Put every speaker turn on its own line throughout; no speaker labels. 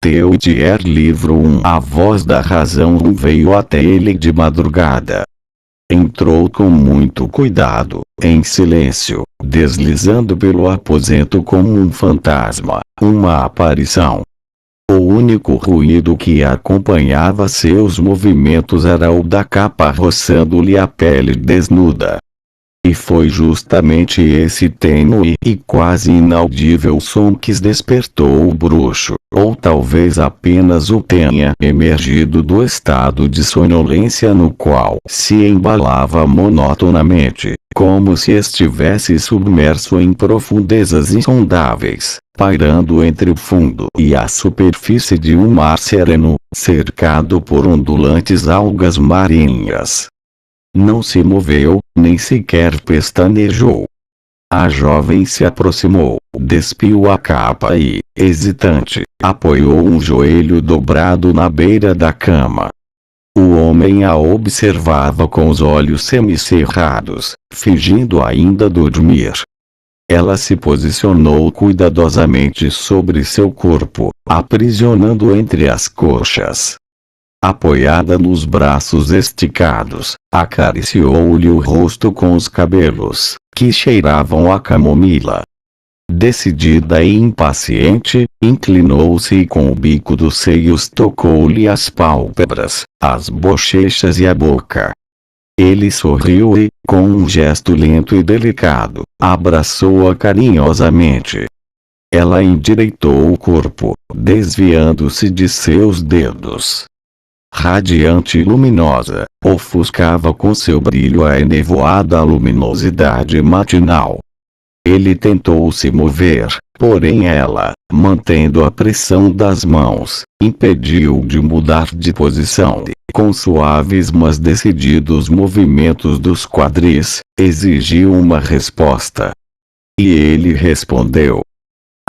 Teodier livro 1. A voz da razão veio até ele de madrugada. Entrou com muito cuidado, em silêncio, deslizando pelo aposento como um fantasma, uma aparição. O único ruído que acompanhava seus movimentos era o da capa roçando-lhe a pele desnuda. E foi justamente esse tênue e quase inaudível som que despertou o bruxo, ou talvez apenas o tenha emergido do estado de sonolência no qual se embalava monotonamente, como se estivesse submerso em profundezas insondáveis, pairando entre o fundo e a superfície de um mar sereno, cercado por ondulantes algas marinhas. Não se moveu, nem sequer pestanejou. A jovem se aproximou, despiu a capa e, hesitante, apoiou um joelho dobrado na beira da cama. O homem a observava com os olhos semicerrados, fingindo ainda dormir. Ela se posicionou cuidadosamente sobre seu corpo, aprisionando entre as coxas. Apoiada nos braços esticados, acariciou-lhe o rosto com os cabelos, que cheiravam a camomila. Decidida e impaciente, inclinou-se e com o bico dos seios tocou-lhe as pálpebras, as bochechas e a boca. Ele sorriu e, com um gesto lento e delicado, abraçou-a carinhosamente. Ela endireitou o corpo, desviando-se de seus dedos. Radiante e luminosa, ofuscava com seu brilho a enevoada luminosidade matinal. Ele tentou se mover, porém ela, mantendo a pressão das mãos, impediu de mudar de posição e, com suaves mas decididos movimentos dos quadris, exigiu uma resposta. E ele respondeu.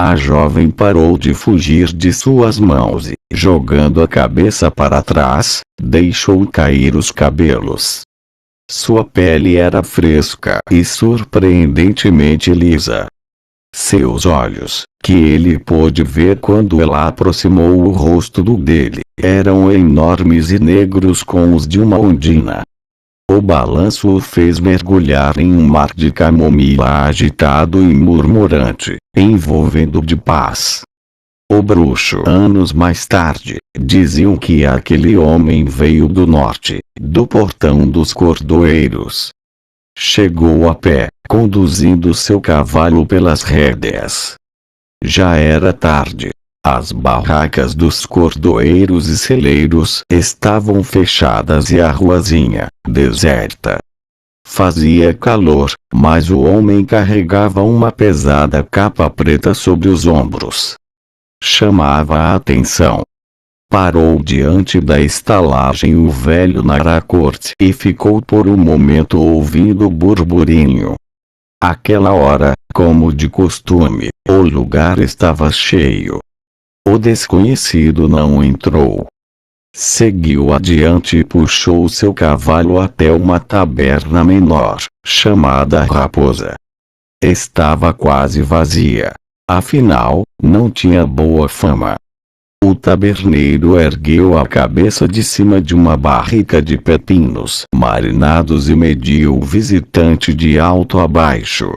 A jovem parou de fugir de suas mãos e, jogando a cabeça para trás, deixou cair os cabelos. Sua pele era fresca e surpreendentemente lisa. Seus olhos, que ele pôde ver quando ela aproximou o rosto do dele, eram enormes e negros como os de uma ondina. O balanço o fez mergulhar em um mar de camomila agitado e murmurante, envolvendo de paz. O bruxo, anos mais tarde, diziam que aquele homem veio do norte, do portão dos cordoeiros. Chegou a pé, conduzindo seu cavalo pelas rédeas. Já era tarde. As barracas dos cordoeiros e celeiros estavam fechadas e a ruazinha, deserta. Fazia calor, mas o homem carregava uma pesada capa preta sobre os ombros. Chamava a atenção. Parou diante da estalagem o velho Naracorte e ficou por um momento ouvindo o burburinho. Aquela hora, como de costume, o lugar estava cheio. O desconhecido não entrou. Seguiu adiante e puxou seu cavalo até uma taberna menor, chamada Raposa. Estava quase vazia. Afinal, não tinha boa fama. O taberneiro ergueu a cabeça de cima de uma barrica de pepinos marinados e mediu o visitante de alto a baixo.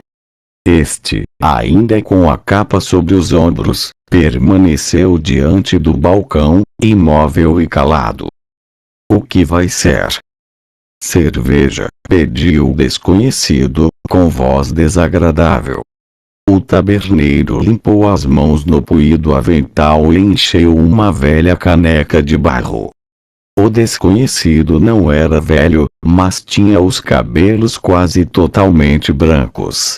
Este, ainda com a capa sobre os ombros, permaneceu diante do balcão, imóvel e calado. O que vai ser? Cerveja, pediu o desconhecido, com voz desagradável. O taberneiro limpou as mãos no puído avental e encheu uma velha caneca de barro. O desconhecido não era velho, mas tinha os cabelos quase totalmente brancos.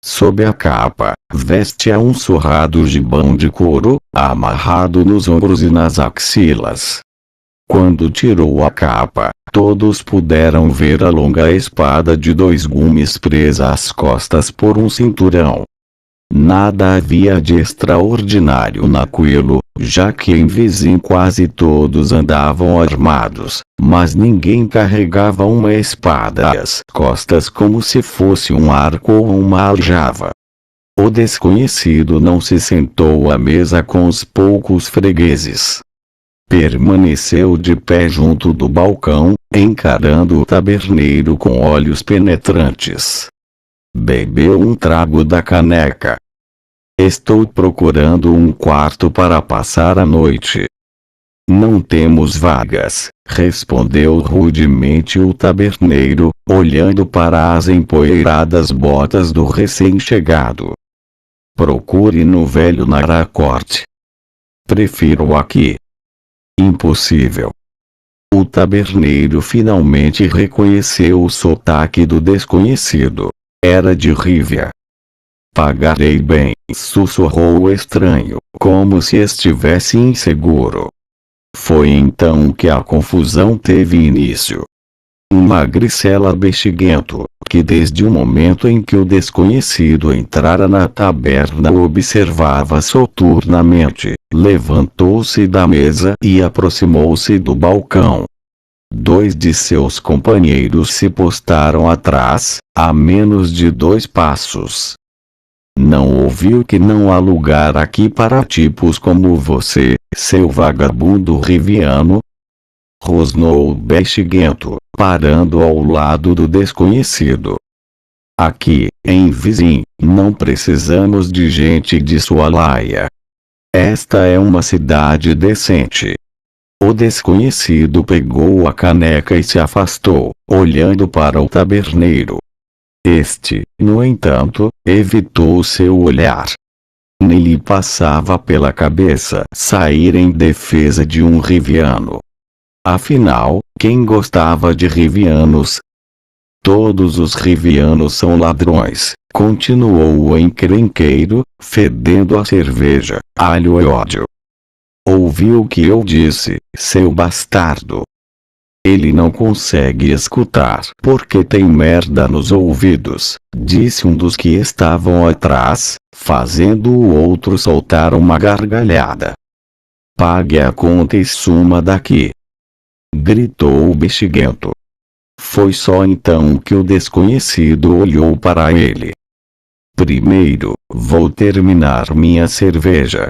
Sob a capa, vestia um surrado gibão de couro, amarrado nos ombros e nas axilas. Quando tirou a capa, todos puderam ver a longa espada de 2 gumes presa às costas por um cinturão. Nada havia de extraordinário naquilo, já que em Vizim quase todos andavam armados, mas ninguém carregava uma espada às costas como se fosse um arco ou uma aljava. O desconhecido não se sentou à mesa com os poucos fregueses. Permaneceu de pé junto do balcão, encarando o taberneiro com olhos penetrantes. Bebeu um trago da caneca. Estou procurando um quarto para passar a noite. Não temos vagas, respondeu rudemente o taberneiro, olhando para as empoeiradas botas do recém-chegado. Procure no velho Naracote. Prefiro aqui. Impossível. O taberneiro finalmente reconheceu o sotaque do desconhecido. Era de Rívia. Pagarei bem, sussurrou o estranho, como se estivesse inseguro. Foi então que a confusão teve início. Um magricela bexiguento, que desde o momento em que o desconhecido entrara na taberna o observava soturnamente, levantou-se da mesa e aproximou-se do balcão. 2 de seus companheiros se postaram atrás, a menos de 2 passos. Não ouviu que não há lugar aqui para tipos como você, seu vagabundo riviano? Rosnou o bexiguento, parando ao lado do desconhecido. Aqui, em Vizim, não precisamos de gente de sua laia. Esta é uma cidade decente. O desconhecido pegou a caneca e se afastou, olhando para o taberneiro. Este, no entanto, evitou seu olhar. Nem lhe passava pela cabeça sair em defesa de um riviano. Afinal, quem gostava de rivianos? Todos os rivianos são ladrões, continuou o encrenqueiro, fedendo a cerveja, alho e ódio. Ouviu o que eu disse, seu bastardo? Ele não consegue escutar porque tem merda nos ouvidos, disse um dos que estavam atrás, fazendo o outro soltar uma gargalhada. Pague a conta e suma daqui! Gritou o bexiguento. Foi só então que o desconhecido olhou para ele. Primeiro, vou terminar minha cerveja.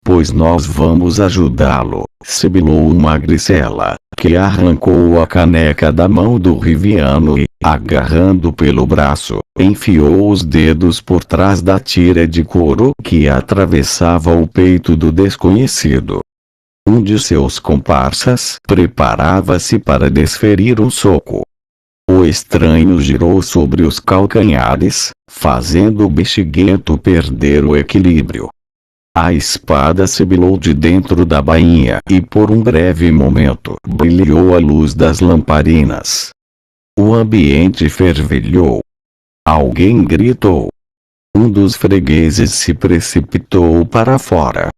Pois nós vamos ajudá-lo, sibilou o magricela, que arrancou a caneca da mão do riviano e, agarrando pelo braço, enfiou os dedos por trás da tira de couro que atravessava o peito do desconhecido. Um de seus comparsas preparava-se para desferir um soco. O estranho girou sobre os calcanhares, fazendo o bexiguento perder o equilíbrio. A espada sibilou de dentro da bainha e por um breve momento brilhou a luz das lamparinas. O ambiente fervilhou. Alguém gritou. Um dos fregueses se precipitou para fora.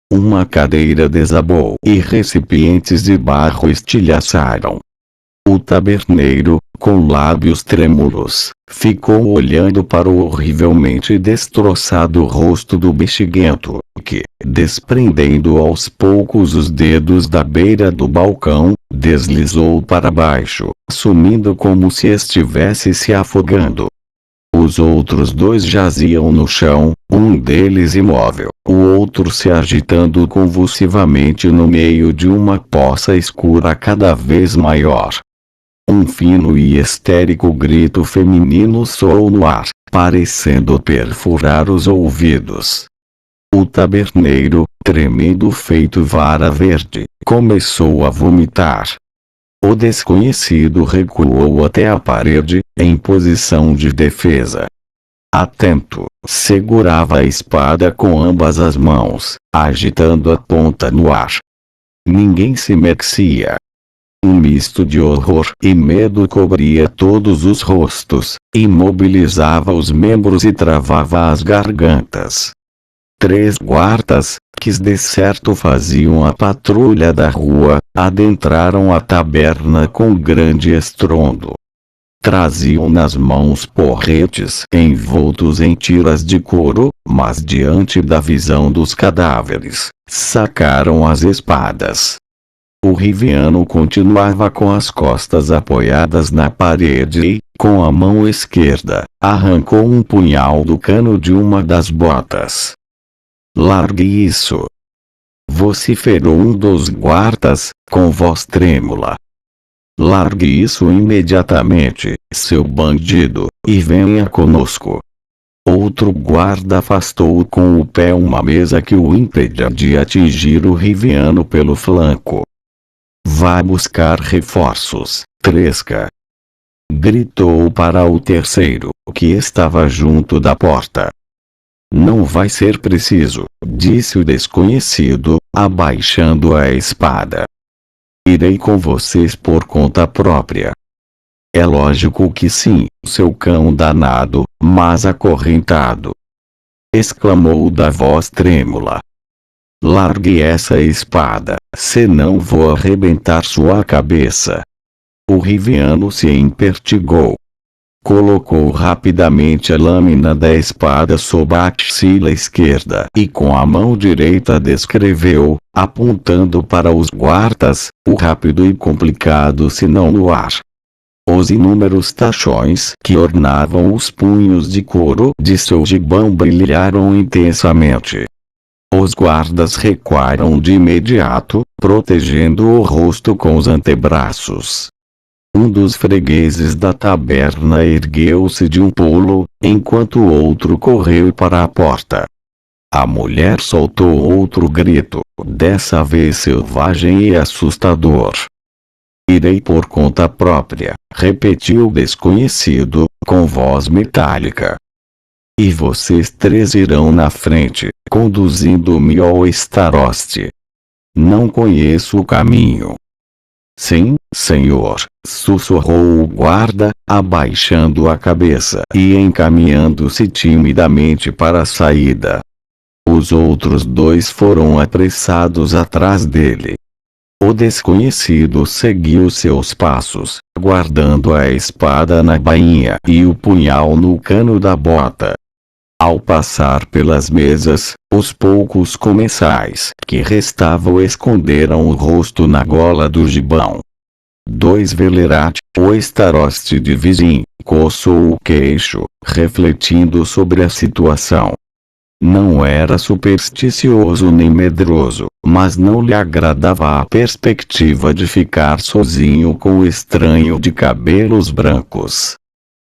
Uma cadeira desabou e recipientes de barro estilhaçaram. O taberneiro, com lábios trêmulos, ficou olhando para o horrivelmente destroçado rosto do bexiguento, que, desprendendo aos poucos os dedos da beira do balcão, deslizou para baixo, sumindo como se estivesse se afogando. Os outros 2 jaziam no chão, um deles imóvel, o outro se agitando convulsivamente no meio de uma poça escura cada vez maior. Um fino e histérico grito feminino soou no ar, parecendo perfurar os ouvidos. O taberneiro, tremendo feito vara verde, começou a vomitar. O desconhecido recuou até a parede, em posição de defesa. Atento, segurava a espada com ambas as mãos, agitando a ponta no ar. Ninguém se mexia. Um misto de horror e medo cobria todos os rostos, imobilizava os membros e travava as gargantas. 3 guardas, que de certo faziam a patrulha da rua, adentraram a taberna com grande estrondo. Traziam nas mãos porretes envoltos em tiras de couro, mas diante da visão dos cadáveres, sacaram as espadas. O Riviano continuava com as costas apoiadas na parede e, com a mão esquerda, arrancou um punhal do cano de uma das botas. "Largue isso!" vociferou um dos guardas, com voz trêmula. "Largue isso imediatamente, seu bandido, e venha conosco." Outro guarda afastou com o pé uma mesa que o impedia de atingir o Riviano pelo flanco. "Vá buscar reforços, Tresca!" gritou para o terceiro, que estava junto da porta. "Não vai ser preciso", disse o desconhecido, abaixando a espada. "Irei com vocês por conta própria." "É lógico que sim, seu cão danado, mas acorrentado!" exclamou da voz trêmula. "Largue essa espada, senão vou arrebentar sua cabeça." O Riviano se empertigou. Colocou rapidamente a lâmina da espada sob a axila esquerda e com a mão direita descreveu, apontando para os guardas, o rápido e complicado sinal no ar. Os inúmeros tachões que ornavam os punhos de couro de seu gibão brilharam intensamente. Os guardas recuaram de imediato, protegendo o rosto com os antebraços. Um dos fregueses da taberna ergueu-se de um pulo, enquanto o outro correu para a porta. A mulher soltou outro grito, dessa vez selvagem e assustador. "Irei por conta própria", repetiu o desconhecido, com voz metálica. "E vocês três irão na frente, conduzindo-me ao Staroste. Não conheço o caminho." "Sim, senhor", sussurrou o guarda, abaixando a cabeça e encaminhando-se timidamente para a saída. Os outros dois foram apressados atrás dele. O desconhecido seguiu seus passos, guardando a espada na bainha e o punhal no cano da bota. Ao passar pelas mesas, os poucos comensais que restavam esconderam o rosto na gola do gibão. Dois Velerati, o Staroste de Vizin, coçou o queixo, refletindo sobre a situação. Não era supersticioso nem medroso, mas não lhe agradava a perspectiva de ficar sozinho com o estranho de cabelos brancos.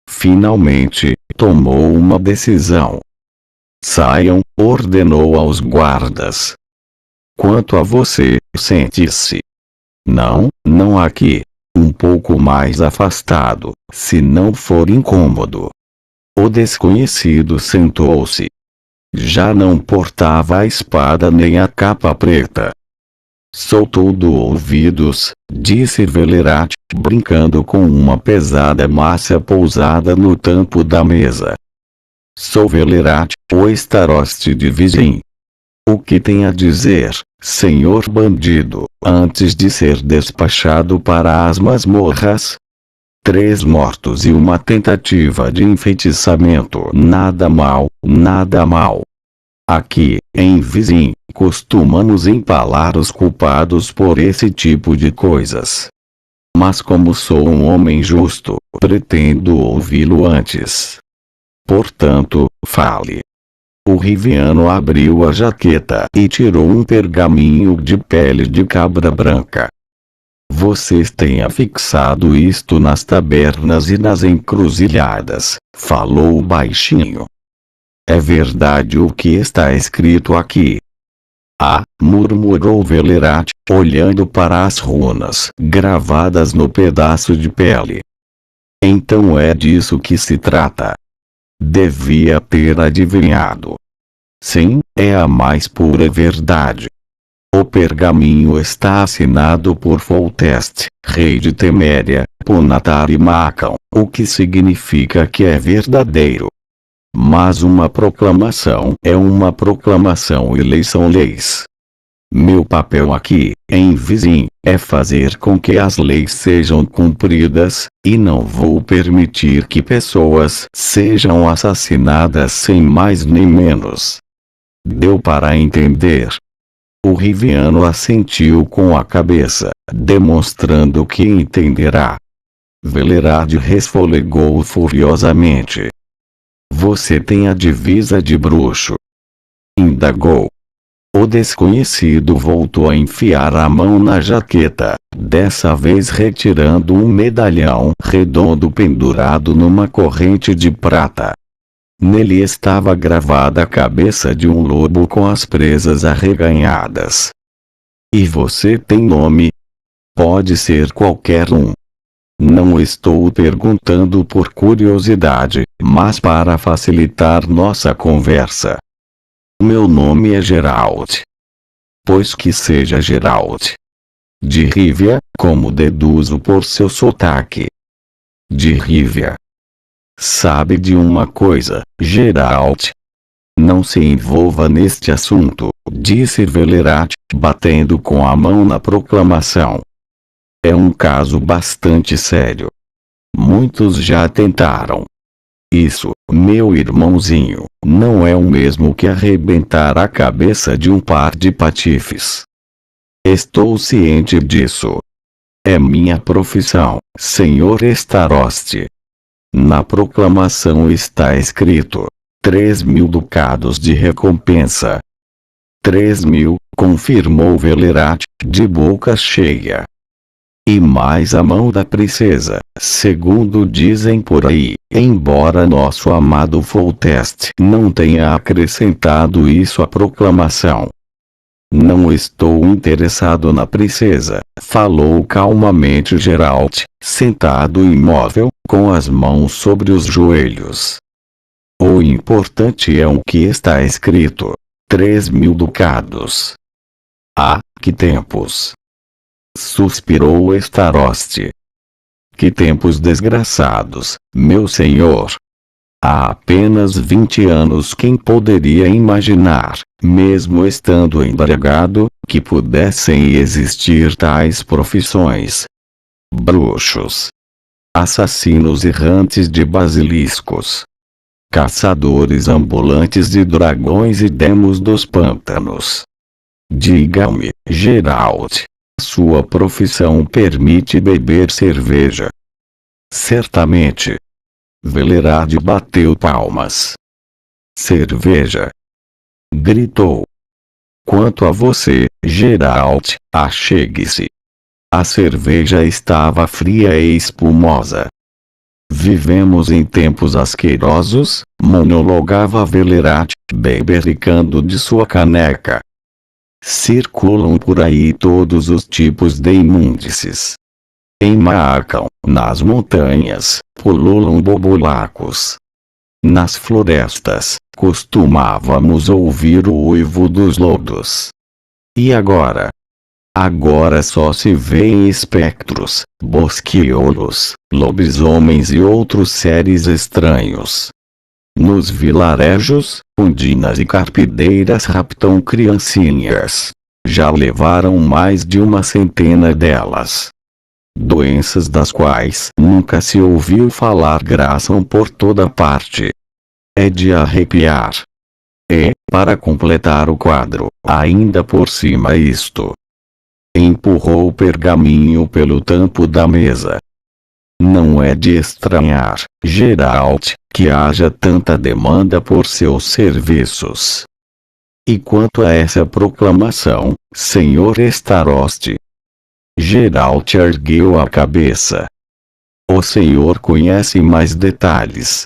Finalmente, tomou uma decisão. "Saiam", ordenou aos guardas. "Quanto a você, sente-se." "Não, não aqui. Um pouco mais afastado, se não for incômodo." O desconhecido sentou-se. Já não portava a espada nem a capa preta. "Sou todo ouvidos", disse Velerati, brincando com uma pesada massa pousada no tampo da mesa. "Sou Velerati, o Staroste de Vizin. O que tem a dizer, senhor bandido, antes de ser despachado para as masmorras?" 3 mortos e uma tentativa de enfeitiçamento. Nada mal, nada mal. Aqui, em Vizin, costumamos empalar os culpados por esse tipo de coisas. Mas como sou um homem justo, pretendo ouvi-lo antes. Portanto, fale." O Riviano abriu a jaqueta e tirou um pergaminho de pele de cabra branca. "Vocês têm afixado isto nas tabernas e nas encruzilhadas", falou baixinho. "É verdade o que está escrito aqui?" "Ah", murmurou Velerati, olhando para as runas gravadas no pedaço de pele. "Então é disso que se trata." Devia ter adivinhado. "Sim, é a mais pura verdade. O pergaminho está assinado por Foltest, rei de Teméria, Ponatar e Macão, o que significa que é verdadeiro. Mas uma proclamação é uma proclamação e leis são leis. Meu papel aqui, em Vizin, é fazer com que as leis sejam cumpridas, e não vou permitir que pessoas sejam assassinadas sem mais nem menos. Deu para entender?" O Riviano assentiu com a cabeça, demonstrando que entenderá. Velerade resfolegou furiosamente. Você tem a divisa de bruxo? Indagou. O desconhecido voltou a enfiar a mão na jaqueta, dessa vez retirando um medalhão redondo pendurado numa corrente de prata. Nele estava gravada a cabeça de um lobo com as presas arreganhadas. E você tem nome? Pode ser qualquer um. Não estou perguntando por curiosidade, mas para facilitar nossa conversa. Meu nome é Geralt. Pois que seja Geralt. De Rívia, como deduzo por seu sotaque. De Rívia. Sabe de uma coisa, Geralt? Não se envolva neste assunto, disse Velerate, batendo com a mão na proclamação. É um caso bastante sério. Muitos já tentaram. Isso, meu irmãozinho, não é o mesmo que arrebentar a cabeça de um par de patifes. Estou ciente disso. É minha profissão, Senhor Staroste. Na proclamação está escrito: 3.000 ducados de recompensa. 3.000, confirmou Velerate, de boca cheia. E mais a mão da princesa, segundo dizem por aí, embora nosso amado Foltest não tenha acrescentado isso à proclamação. Não estou interessado na princesa, falou calmamente Geralt, sentado imóvel, com as mãos sobre os joelhos. O importante é o que está escrito: 3.000 ducados. Ah, que tempos! Suspirou Staroste. Que tempos desgraçados, meu senhor! Há apenas 20 anos quem poderia imaginar, mesmo estando embriagado, que pudessem existir tais profissões? Bruxos. Assassinos errantes de basiliscos. Caçadores ambulantes de dragões e demos dos pântanos. Diga-me, Geralt. Sua profissão permite beber cerveja? Certamente. Velerade bateu palmas. Cerveja! Gritou. Quanto a você, Geralt, achegue-se. A cerveja estava fria e espumosa. Vivemos em tempos asquerosos, monologava Velerate, bebericando de sua caneca. Circulam por aí todos os tipos de imúndices. Em Maacão, nas montanhas, pululam bobulacos. Nas florestas, costumávamos ouvir o uivo dos lodos. E agora? Agora só se vêem espectros, bosquiolos, lobisomens e outros seres estranhos. Nos vilarejos, undinas e carpideiras raptam criancinhas. Já levaram mais de 100 delas. Doenças das quais nunca se ouviu falar graçam por toda parte. É de arrepiar. E, para completar o quadro, ainda por cima isto. Empurrou o pergaminho pelo tampo da mesa. Não é de estranhar, Geralt, que haja tanta demanda por seus serviços. E quanto a essa proclamação, Senhor Staroste? Geralt ergueu a cabeça. O senhor conhece mais detalhes.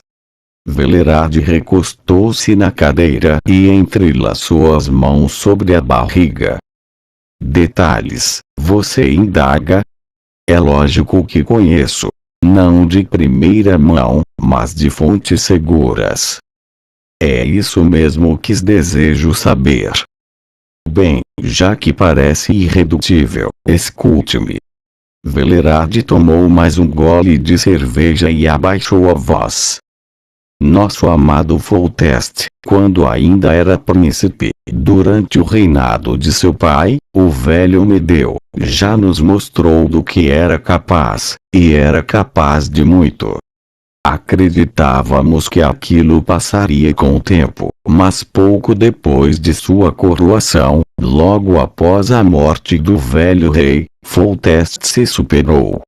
Velerade recostou-se na cadeira e entrelaçou as mãos sobre a barriga. Detalhes, você indaga? É lógico que conheço. Não de primeira mão, mas de fontes seguras. É isso mesmo que desejo saber. Bem, já que parece irredutível, escute-me. Velerade tomou mais um gole de cerveja e abaixou a voz. Nosso amado Foltest, quando ainda era príncipe, durante o reinado de seu pai, o velho Medeu, já nos mostrou do que era capaz, e era capaz de muito. Acreditávamos que aquilo passaria com o tempo, mas pouco depois de sua coroação, Logo após a morte do velho rei, Foltest se superou.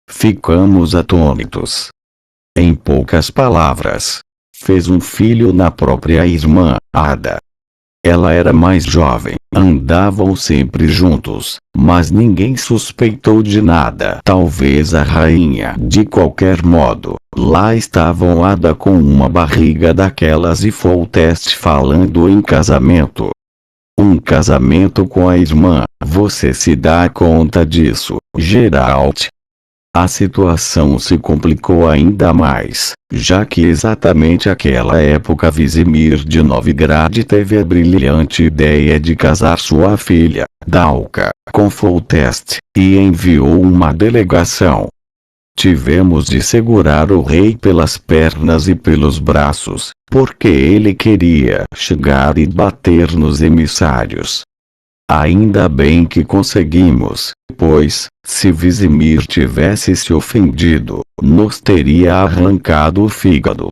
Ficamos atônitos. Em poucas palavras, fez um filho na própria irmã, Ada. Ela era mais jovem, andavam sempre juntos, mas ninguém suspeitou de nada. Talvez a rainha. De qualquer modo, lá estavam Ada com uma barriga daquelas e Foltest falando em casamento. Um casamento com a irmã, você se dá conta disso, Geralt? A situação se complicou ainda mais, já que exatamente aquela época Vizimir de Novigrad teve a brilhante ideia de casar sua filha, Dalka, com Foltest, e enviou uma delegação. Tivemos de segurar o rei pelas pernas e pelos braços, porque ele queria chegar e bater nos emissários. Ainda bem que conseguimos, pois, se Vizimir tivesse se ofendido, nos teria arrancado o fígado.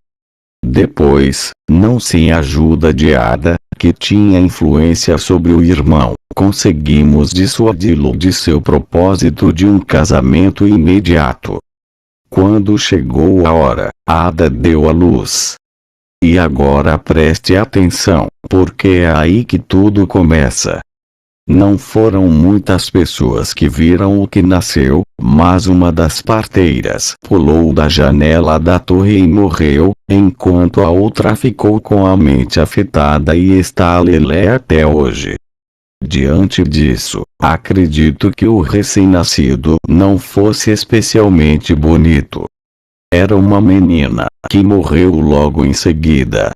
Depois, não sem a ajuda de Ada, que tinha influência sobre o irmão, conseguimos dissuadi-lo de seu propósito de um casamento imediato. Quando chegou a hora, Ada deu à luz. E agora preste atenção, porque é aí que tudo começa. Não foram muitas pessoas que viram o que nasceu, mas uma das parteiras pulou da janela da torre e morreu, enquanto a outra ficou com a mente afetada e está lelé até hoje. Diante disso, acredito que o recém-nascido não fosse especialmente bonito. Era uma menina, que morreu logo em seguida.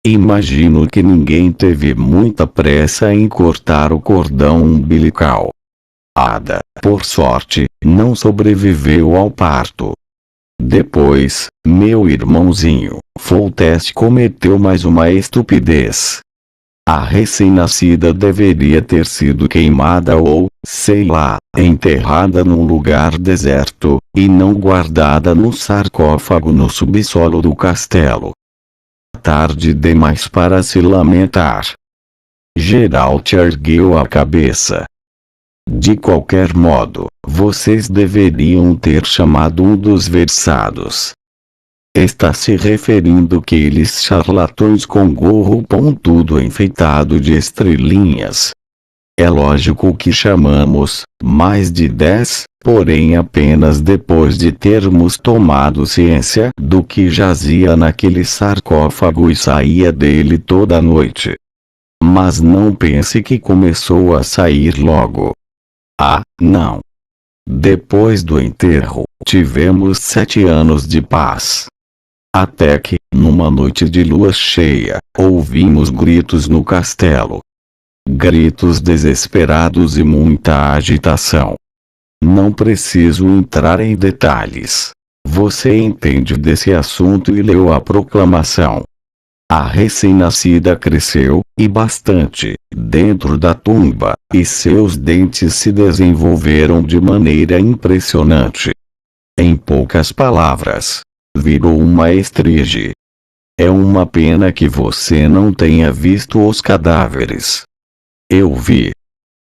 Imagino que ninguém teve muita pressa em cortar o cordão umbilical. Ada, por sorte, não sobreviveu ao parto. Depois, meu irmãozinho, Foltest cometeu mais uma estupidez. A recém-nascida deveria ter sido queimada ou, sei lá, enterrada num lugar deserto, e não guardada num sarcófago no subsolo do castelo. Tarde demais para se lamentar. Geralt ergueu a cabeça. De qualquer modo, vocês deveriam ter chamado um dos versados. Está se referindo àqueles charlatões com gorro pontudo enfeitado de estrelinhas. É lógico que chamamos, mais de 10, porém apenas depois de termos tomado ciência do que jazia naquele sarcófago e saía dele toda noite. Mas não pense que começou a sair logo. Ah, não. Depois do enterro, tivemos 7 anos de paz. Até que, numa noite de lua cheia, ouvimos gritos no castelo. Gritos desesperados e muita agitação. Não preciso entrar em detalhes. Você entende desse assunto e leu a proclamação. A recém-nascida cresceu, e bastante, dentro da tumba, e seus dentes se desenvolveram de maneira impressionante. Em poucas palavras, virou uma estrige. É uma pena que você não tenha visto os cadáveres. Eu vi.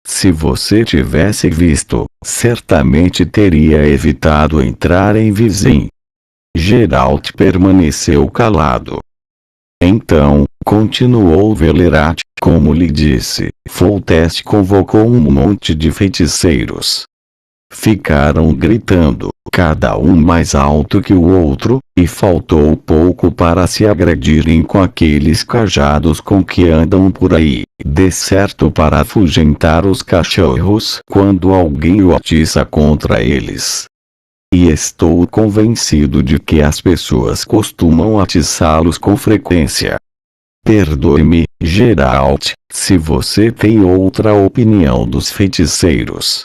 Se você tivesse visto, certamente teria evitado entrar em Vizim. Geralt permaneceu calado. Então, continuou Velerat, como lhe disse, Foltest convocou um monte de feiticeiros. Ficaram gritando, cada um mais alto que o outro, e faltou pouco para se agredirem com aqueles cajados com que andam por aí, de certo para afugentar os cachorros quando alguém o atiça contra eles. E estou convencido de que as pessoas costumam atiçá-los com frequência. Perdoe-me, Geralt, se você tem outra opinião dos feiticeiros.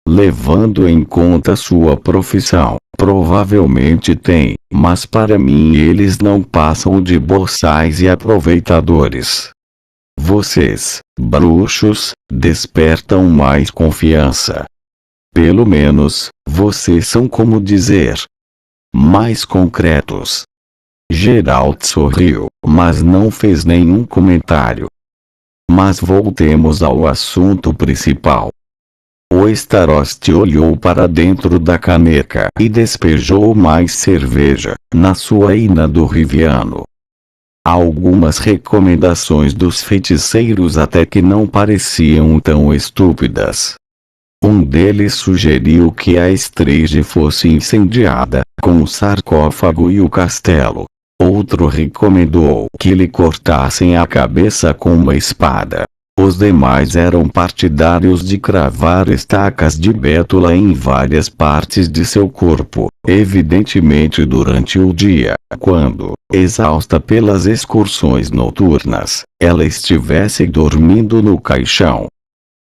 Levando em conta sua profissão, provavelmente tem, mas para mim eles não passam de boçais e aproveitadores. Vocês, bruxos, despertam mais confiança. Pelo menos, vocês são, como dizer, mais concretos. Geralt sorriu, mas não fez nenhum comentário. Mas voltemos ao assunto principal. O Starost olhou para dentro da caneca e despejou mais cerveja, na sua e na do Riviano. Algumas recomendações dos feiticeiros até que não pareciam tão estúpidas. Um deles sugeriu que a esfinge fosse incendiada, com o sarcófago e o castelo. Outro recomendou que lhe cortassem a cabeça com uma espada. Os demais eram partidários de cravar estacas de bétula em várias partes de seu corpo, evidentemente durante o dia, quando, exausta pelas excursões noturnas, ela estivesse dormindo no caixão.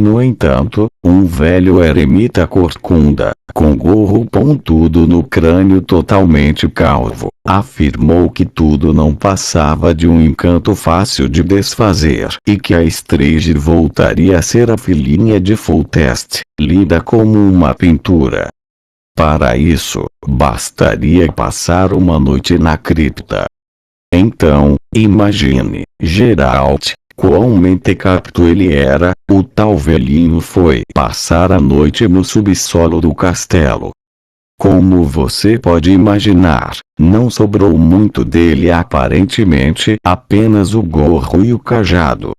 No entanto, um velho eremita corcunda, com gorro pontudo no crânio totalmente calvo, afirmou que tudo não passava de um encanto fácil de desfazer e que a esfinge voltaria a ser a filhinha de Foltest, lida como uma pintura. Para isso, bastaria passar uma noite na cripta. Então, imagine, Geralt, quão mentecapto ele era. O tal velhinho foi passar a noite no subsolo do castelo. Como você pode imaginar, não sobrou muito dele, aparentemente apenas o gorro e o cajado.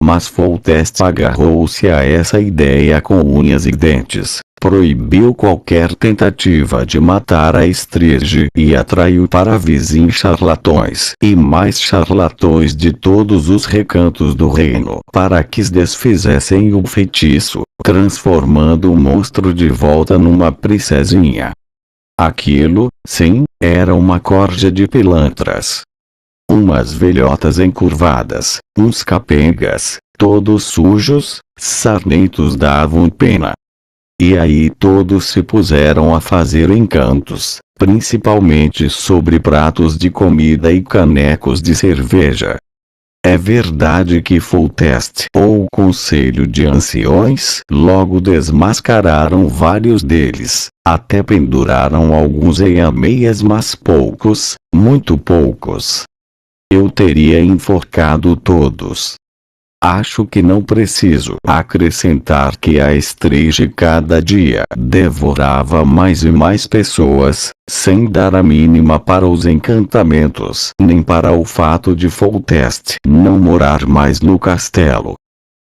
Mas Foltest agarrou-se a essa ideia com unhas e dentes, proibiu qualquer tentativa de matar a esfinge e atraiu para vizinhos charlatões e mais charlatões de todos os recantos do reino para que desfizessem o feitiço, transformando o monstro de volta numa princesinha. Aquilo, sim, era uma corja de pilantras. Umas velhotas encurvadas, uns capengas, todos sujos, sarmentos davam pena. E aí todos se puseram a fazer encantos, principalmente sobre pratos de comida e canecos de cerveja. É verdade que Foltest ou o Conselho de Anciões logo desmascararam vários deles, até penduraram alguns em ameias, mas poucos, muito poucos. Eu teria enforcado todos. Acho que não preciso acrescentar que a esfinge cada dia devorava mais e mais pessoas, sem dar a mínima para os encantamentos nem para o fato de Foltest não morar mais no castelo.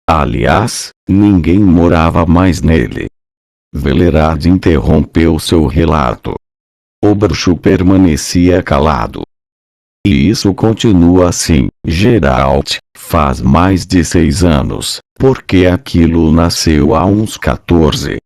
Aliás, ninguém morava mais nele. Velerad interrompeu seu relato. O bruxo permanecia calado. E isso continua assim, Geralt, faz mais de 6 anos, porque aquilo nasceu há uns 14.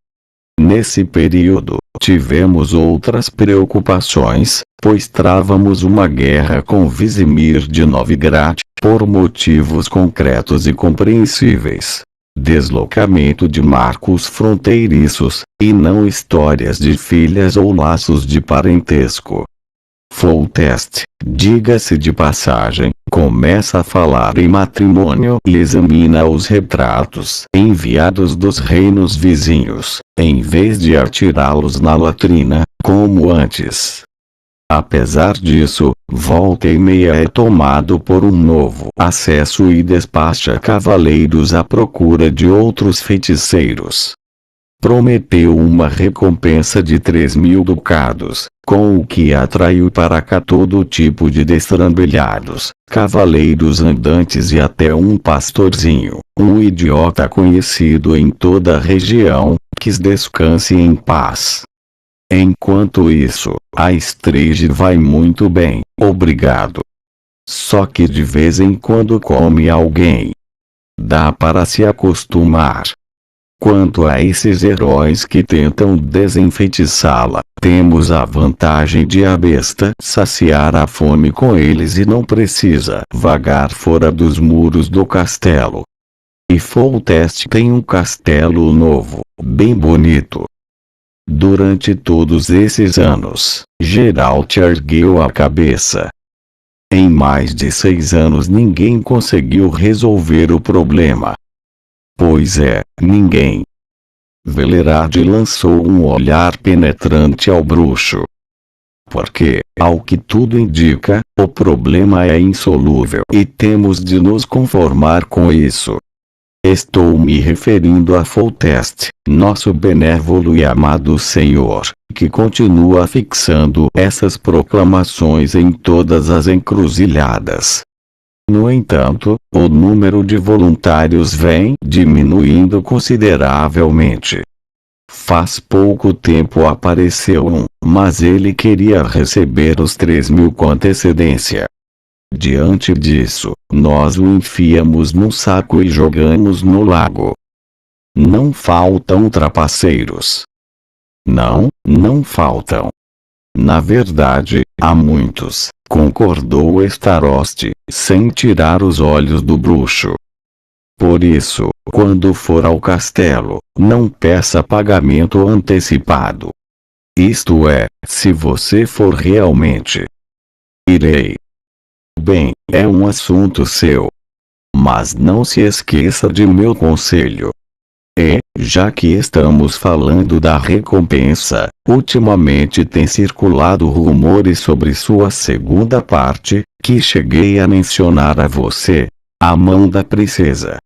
Nesse período, tivemos outras preocupações, pois travamos uma guerra com Vizimir de Novigrad, por motivos concretos e compreensíveis. Deslocamento de marcos fronteiriços, e não histórias de filhas ou laços de parentesco. Foltest, diga-se de passagem, começa a falar em matrimônio e examina os retratos enviados dos reinos vizinhos, em vez de atirá-los na latrina, como antes. Apesar disso, volta e meia é tomado por um novo acesso e despacha cavaleiros à procura de outros feiticeiros. Prometeu uma recompensa de 3.000 ducados, com o que atraiu para cá todo tipo de destrambelhados, cavaleiros andantes e até um pastorzinho, um idiota conhecido em toda a região, que descanse em paz. Enquanto isso, a esfinge vai muito bem, obrigado. Só que de vez em quando come alguém. Dá para se acostumar. Quanto a esses heróis que tentam desenfeitiçá-la, temos a vantagem de a besta saciar a fome com eles e não precisa vagar fora dos muros do castelo. E Foltest tem um castelo novo, bem bonito. Durante todos esses anos, Geralt ergueu a cabeça. Em mais de 6 anos ninguém conseguiu resolver o problema. Pois é, ninguém. Velerad lançou um olhar penetrante ao bruxo. Porque, ao que tudo indica, O problema é insolúvel e temos de nos conformar com isso. Estou me referindo a Foltest, nosso benévolo e amado Senhor, que continua fixando essas proclamações em todas as encruzilhadas. No entanto, o número de voluntários vem diminuindo consideravelmente. Faz pouco tempo apareceu um, mas ele queria receber os 3.000 com antecedência. Diante disso, nós o enfiamos num saco e jogamos no lago. Não faltam trapaceiros. Não faltam. Na verdade, há muitos, concordou Starost, sem tirar os olhos do bruxo. Por isso, quando for ao castelo, não peça pagamento antecipado. Isto é, se você for realmente. Irei. Bem, é um assunto seu. Mas não se esqueça de meu conselho. E, já que estamos falando da recompensa, ultimamente tem circulado rumores sobre sua segunda parte, que cheguei a mencionar a você, a mão da princesa.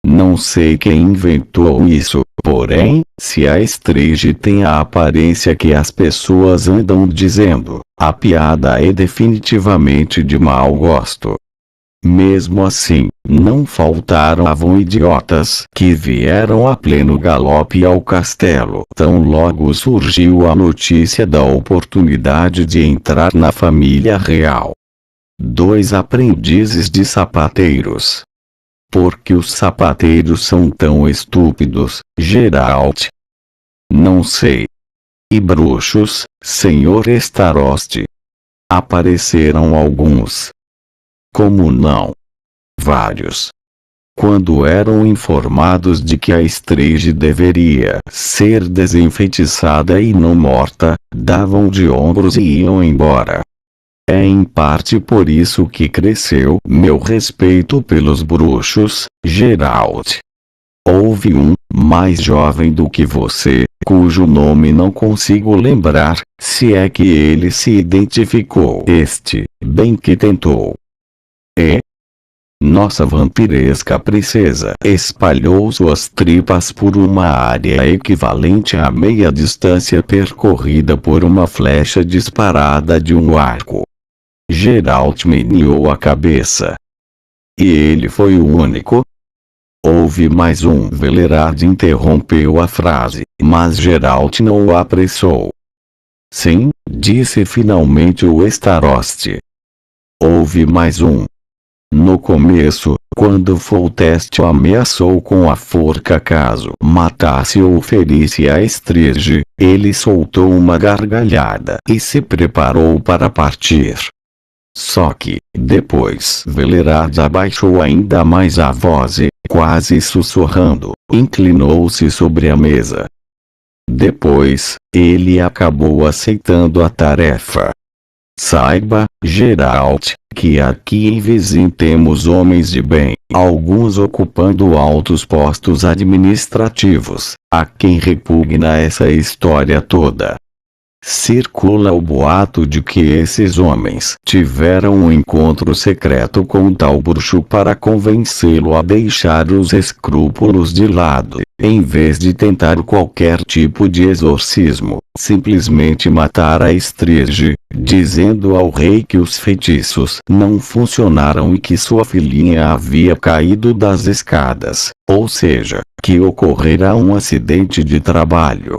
Não sei quem inventou isso, porém, se a Estreje tem a aparência que as pessoas andam dizendo, a piada é definitivamente de mau gosto. Mesmo assim, não faltaram idiotas que vieram a pleno galope ao castelo. Tão logo surgiu a notícia da oportunidade de entrar na família real. 2 aprendizes de sapateiros. Porque os sapateiros são tão estúpidos, Geralt? Não sei. E bruxos, Sr. Starost? Apareceram alguns. Como não? Vários. Quando eram informados de que a Estreje deveria ser desenfeitiçada e não morta, davam de ombros e iam embora. É em parte por isso que cresceu meu respeito pelos bruxos, Geralt. Houve um, mais jovem do que você, cujo nome não consigo lembrar, se é que ele se identificou. Este, bem que tentou. E nossa vampiresca princesa espalhou suas tripas por uma área equivalente à meia distância percorrida por uma flecha disparada de um arco. Geralt meneou a cabeça. E ele foi o único? Houve mais um. Velerad interrompeu a frase, mas Geralt não o apressou. Sim, disse finalmente o Starost. Houve mais um. No começo, quando Foltest o ameaçou com a forca caso matasse ou ferisse a Estreje, ele soltou uma gargalhada e se preparou para partir. Só que, depois Velerad abaixou ainda mais a voz e, quase sussurrando, inclinou-se sobre a mesa. Depois, ele acabou aceitando a tarefa. Saiba, Geralt, que aqui em Vizin temos homens de bem, alguns ocupando altos postos administrativos, a quem repugna essa história toda. Circula o boato de que esses homens tiveram um encontro secreto com o tal bruxo para convencê-lo a deixar os escrúpulos de lado, em vez de tentar qualquer tipo de exorcismo, simplesmente matar a Estreje, dizendo ao rei que os feitiços não funcionaram e que sua filhinha havia caído das escadas, ou seja, que ocorrera um acidente de trabalho.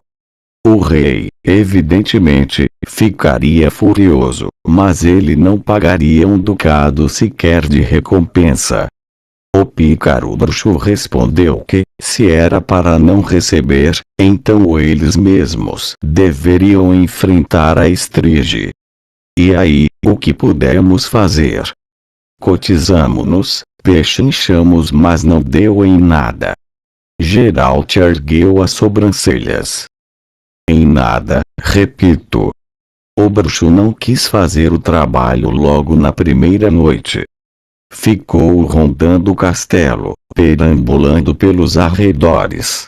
O rei, evidentemente, ficaria furioso, mas ele não pagaria um ducado sequer de recompensa. O pícaro bruxo respondeu que, se era para não receber, então eles mesmos deveriam enfrentar a Estreje. E aí, o que pudemos fazer? Cotizamo-nos, pechinchamos, mas não deu em nada. Geralt ergueu as sobrancelhas. Em nada, repito. O bruxo não quis fazer o trabalho logo na primeira noite. Ficou rondando o castelo, perambulando pelos arredores.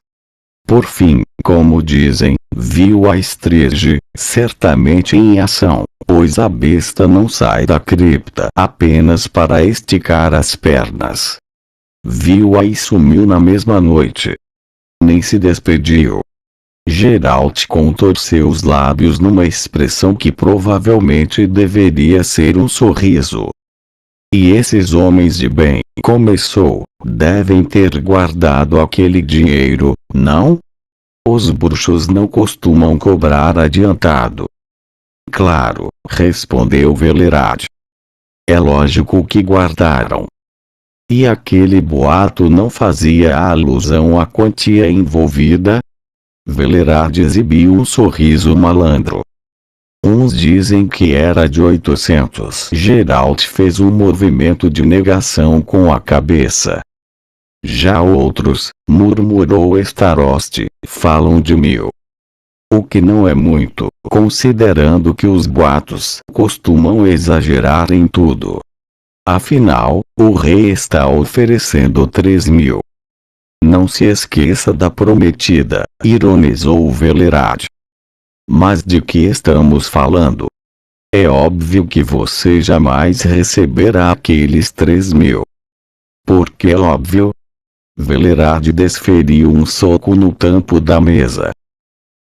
Por fim, como dizem, viu a estrige, certamente em ação, pois a besta não sai da cripta apenas para esticar as pernas. Viu-a e sumiu na mesma noite. Nem se despediu. Geralt contorceu os lábios numa expressão que provavelmente deveria ser um sorriso. E esses homens de bem, começou, devem ter guardado aquele dinheiro, não? Os bruxos não costumam cobrar adiantado. Claro, respondeu Velerad. É lógico que guardaram. E aquele boato não fazia alusão à quantia envolvida? Velerad exibiu um sorriso malandro. Uns dizem que era de 800. Geralt fez um movimento de negação com a cabeça. Já outros, murmurou Starost, falam de 1000. O que não é muito, considerando que os boatos costumam exagerar em tudo. Afinal, o rei está oferecendo 3000. Não se esqueça da prometida, ironizou Velerad. Mas de que estamos falando? É óbvio que você jamais receberá aqueles 3000. Por que óbvio? Velerad desferiu um soco no tampo da mesa.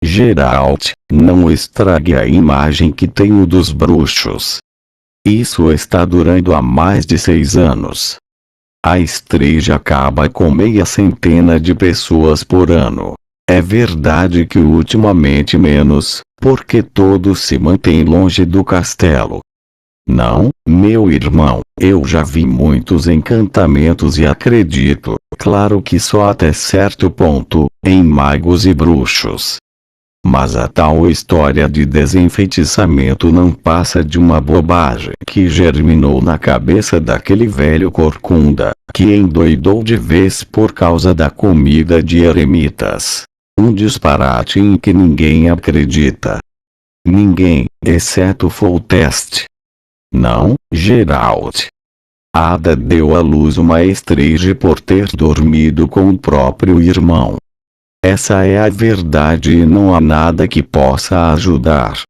Geralt, não estrague a imagem que tenho dos bruxos. Isso está durando há mais de 6 anos. A estrige acaba com meia centena de pessoas por ano. É verdade que ultimamente menos, porque todos se mantêm longe do castelo. Não, meu irmão, eu já vi muitos encantamentos e acredito, claro que só até certo ponto, em magos e bruxos. Mas a tal história de desenfeitiçamento não passa de uma bobagem que germinou na cabeça daquele velho corcunda, que endoidou de vez por causa da comida de eremitas. Um disparate em que ninguém acredita. Ninguém, exceto Foltest. Não, Geralt. Ada deu à luz uma estrige por ter dormido com o próprio irmão. Essa é a verdade e não há nada que possa ajudar.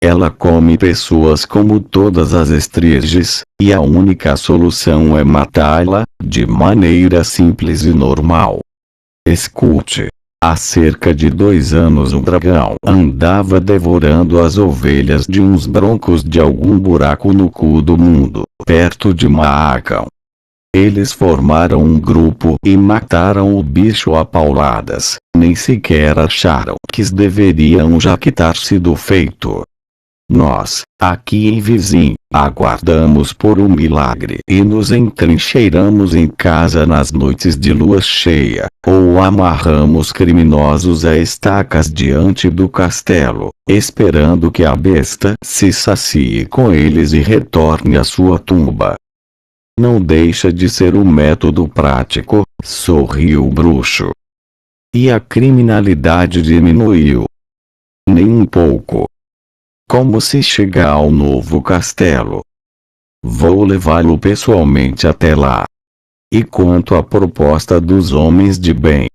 Ela come pessoas como todas as estriges, e a única solução é matá-la, de maneira simples e normal. Escute. Há cerca de 2 anos um dragão andava devorando as ovelhas de uns broncos de algum buraco no cu do mundo, perto de Maacão. Eles formaram um grupo e mataram o bicho a pauladas, nem sequer acharam que deveriam jactar-se do feito. Nós, aqui em Vizim, aguardamos por um milagre e nos entrincheiramos em casa nas noites de lua cheia, ou amarramos criminosos a estacas diante do castelo, esperando que a besta se sacie com eles e retorne à sua tumba. Não deixa de ser um método prático, sorriu o bruxo. E a criminalidade diminuiu? Nem um pouco. Como se chega ao novo castelo? Vou levá-lo pessoalmente até lá. E quanto à proposta dos homens de bem?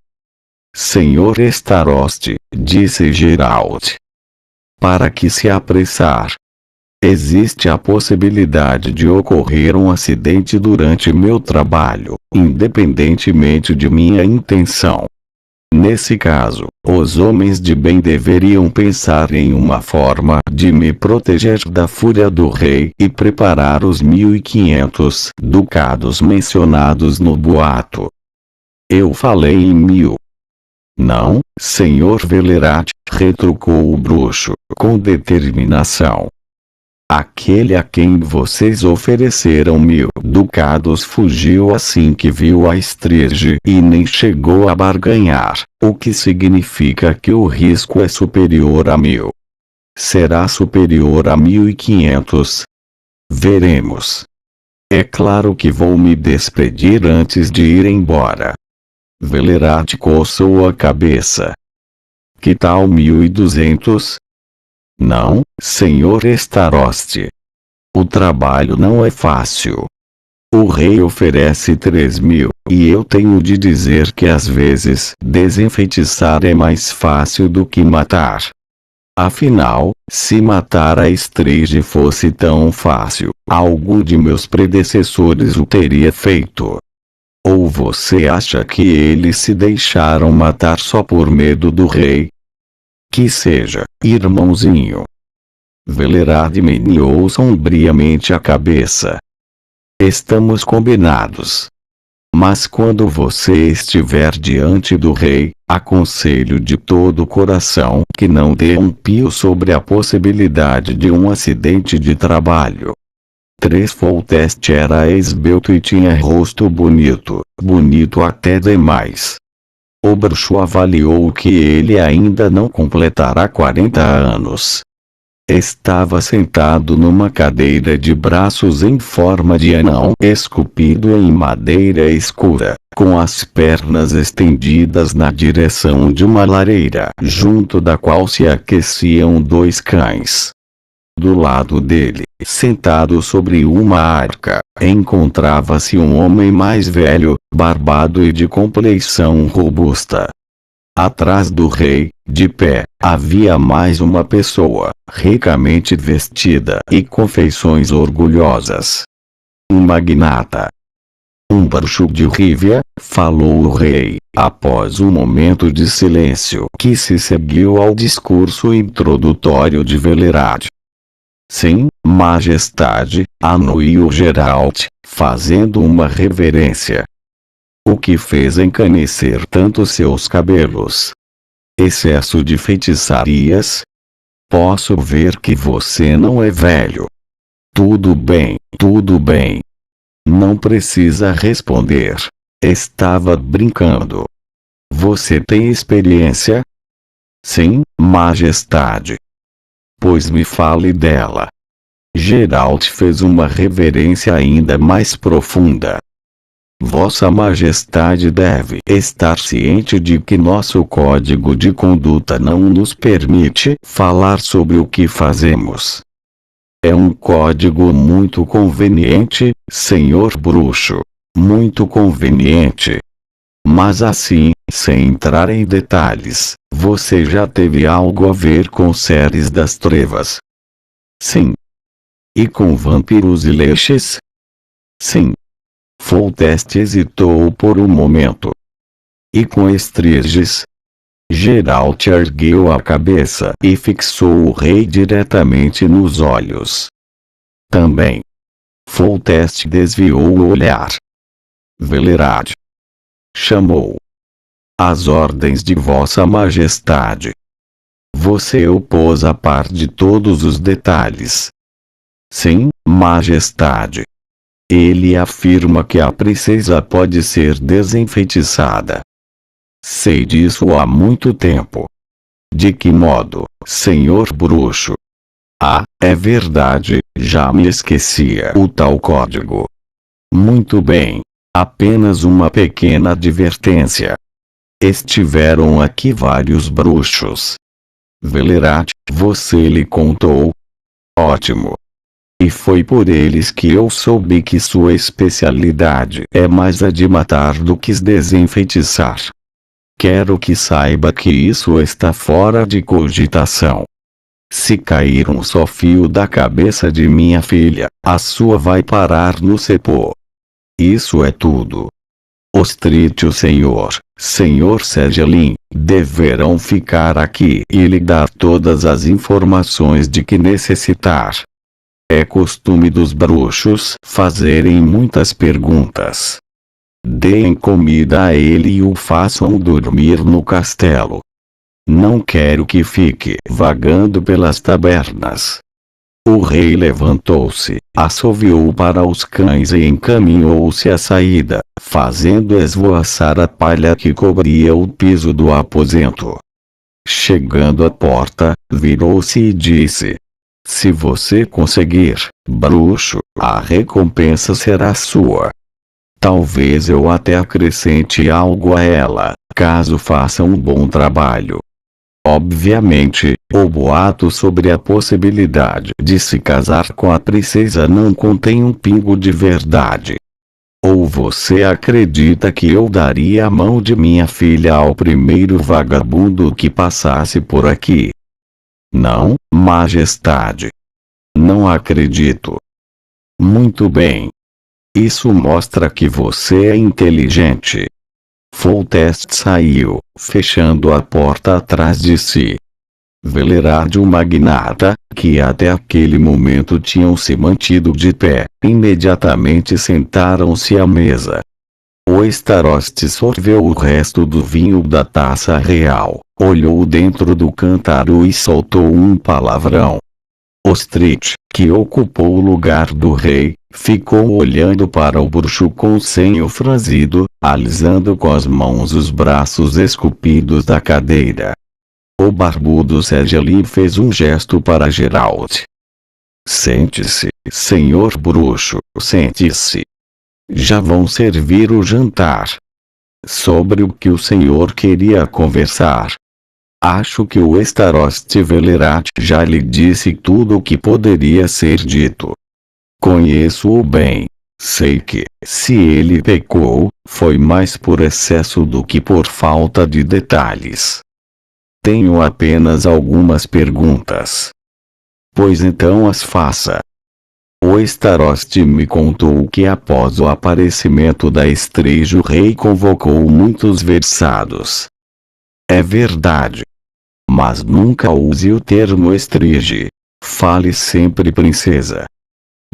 Senhor Starost, disse Geralt. Para que se apressar? Existe a possibilidade de ocorrer um acidente durante meu trabalho, independentemente de minha intenção. Nesse caso, os homens de bem deveriam pensar em uma forma de me proteger da fúria do rei e preparar os 1500 ducados mencionados no boato. Eu falei em 1000. Não, senhor Velerad, retrucou o bruxo, com determinação. Aquele a quem vocês ofereceram 1000 ducados fugiu assim que viu a estrige e nem chegou a barganhar, o que significa que o risco é superior a 1000. Será superior a 1500? Veremos. É claro que vou me despedir antes de ir embora. Velerad coçou a cabeça. Que tal 1200? Não, senhor Starost. O trabalho não é fácil. O rei oferece 3.000, e eu tenho de dizer que às vezes desenfeitiçar é mais fácil do que matar. Afinal, se matar a Estrid fosse tão fácil, algum de meus predecessores o teria feito. Ou você acha que eles se deixaram matar só por medo do rei? Que seja, irmãozinho. Velerad meneou sombriamente a cabeça. Estamos combinados. Mas quando você estiver diante do rei, aconselho de todo o coração que não dê um pio sobre a possibilidade de um acidente de trabalho. Foltest era esbelto e tinha rosto bonito, bonito até demais. O bruxo avaliou que ele ainda não completará 40 anos. Estava sentado numa cadeira de braços em forma de anão esculpido em madeira escura, com as pernas estendidas na direção de uma lareira, junto da qual se aqueciam 2 cães. Do lado dele, sentado sobre uma arca, encontrava-se um homem mais velho, barbado e de compleição robusta. Atrás do rei, de pé, havia mais uma pessoa, ricamente vestida e com feições orgulhosas. Um magnata. Um bruxo de Rívia, falou o rei, após um momento de silêncio que se seguiu ao discurso introdutório de Velerad. Sim, majestade, anuiu Geralt, fazendo uma reverência. O que fez encanecer tanto seus cabelos? Excesso de feitiçarias? Posso ver que você não é velho. Tudo bem, tudo bem. Não precisa responder. Estava brincando. Você tem experiência? Sim, majestade. Pois me fale dela. Geralt fez uma reverência ainda mais profunda. Vossa Majestade deve estar ciente de que nosso código de conduta não nos permite falar sobre o que fazemos. É um código muito conveniente, senhor bruxo. Muito conveniente. Mas assim, sem entrar em detalhes, você já teve algo a ver com Ceres das Trevas? Sim. E com vampiros e leixes? Sim. Foltest hesitou por um momento. E com Estriges? Geralt ergueu a cabeça e fixou o rei diretamente nos olhos. Também. Foltest desviou o olhar. Velerad. Chamou. As ordens de Vossa Majestade. Você o pôs a par de todos os detalhes. Sim, Majestade. Ele afirma que a princesa pode ser desenfeitiçada. Sei disso há muito tempo. De que modo, senhor bruxo? Ah, é verdade, já me esquecia o tal código. Muito bem. Apenas uma pequena advertência. Estiveram aqui vários bruxos. Velerad, você lhe contou? Ótimo. E foi por eles que eu soube que sua especialidade é mais a de matar do que desenfeitiçar. Quero que saiba que isso está fora de cogitação. Se cair um só fio da cabeça de minha filha, a sua vai parar no cepô. Isso é tudo. Ostrite o senhor Segelin, deverão ficar aqui e lhe dar todas as informações de que necessitar. É costume dos bruxos fazerem muitas perguntas. Deem comida a ele e o façam dormir no castelo. Não quero que fique vagando pelas tabernas. O rei levantou-se, assoviou para os cães e encaminhou-se à saída, fazendo esvoaçar a palha que cobria o piso do aposento. Chegando à porta, virou-se e disse: se você conseguir, bruxo, a recompensa será sua. Talvez eu até acrescente algo a ela, caso faça um bom trabalho. Obviamente, o boato sobre a possibilidade de se casar com a princesa não contém um pingo de verdade. Ou você acredita que eu daria a mão de minha filha ao primeiro vagabundo que passasse por aqui? Não, Majestade. Não acredito. Muito bem. Isso mostra que você é inteligente. Foltest saiu, fechando a porta atrás de si. Velerad e o magnata, que até aquele momento tinham se mantido de pé, imediatamente sentaram-se à mesa. O Starost sorveu o resto do vinho da taça real, olhou dentro do cântaro e soltou um palavrão. Ostrich, que ocupou o lugar do rei, ficou olhando para o bruxo com o senho franzido, alisando com as mãos os braços esculpidos da cadeira. O barbudo Segelin fez um gesto para Geralt. Sente-se, senhor bruxo, sente-se. Já vão servir o jantar. Sobre o que o senhor queria conversar? Acho que o Starost Velerad já lhe disse tudo o que poderia ser dito. Conheço-o bem. Sei que, se ele pecou, foi mais por excesso do que por falta de detalhes. Tenho apenas algumas perguntas. Pois então as faça. O Starost me contou que após o aparecimento da Estrige o rei convocou muitos versados. É verdade. Mas nunca use o termo Estrige. Fale sempre princesa.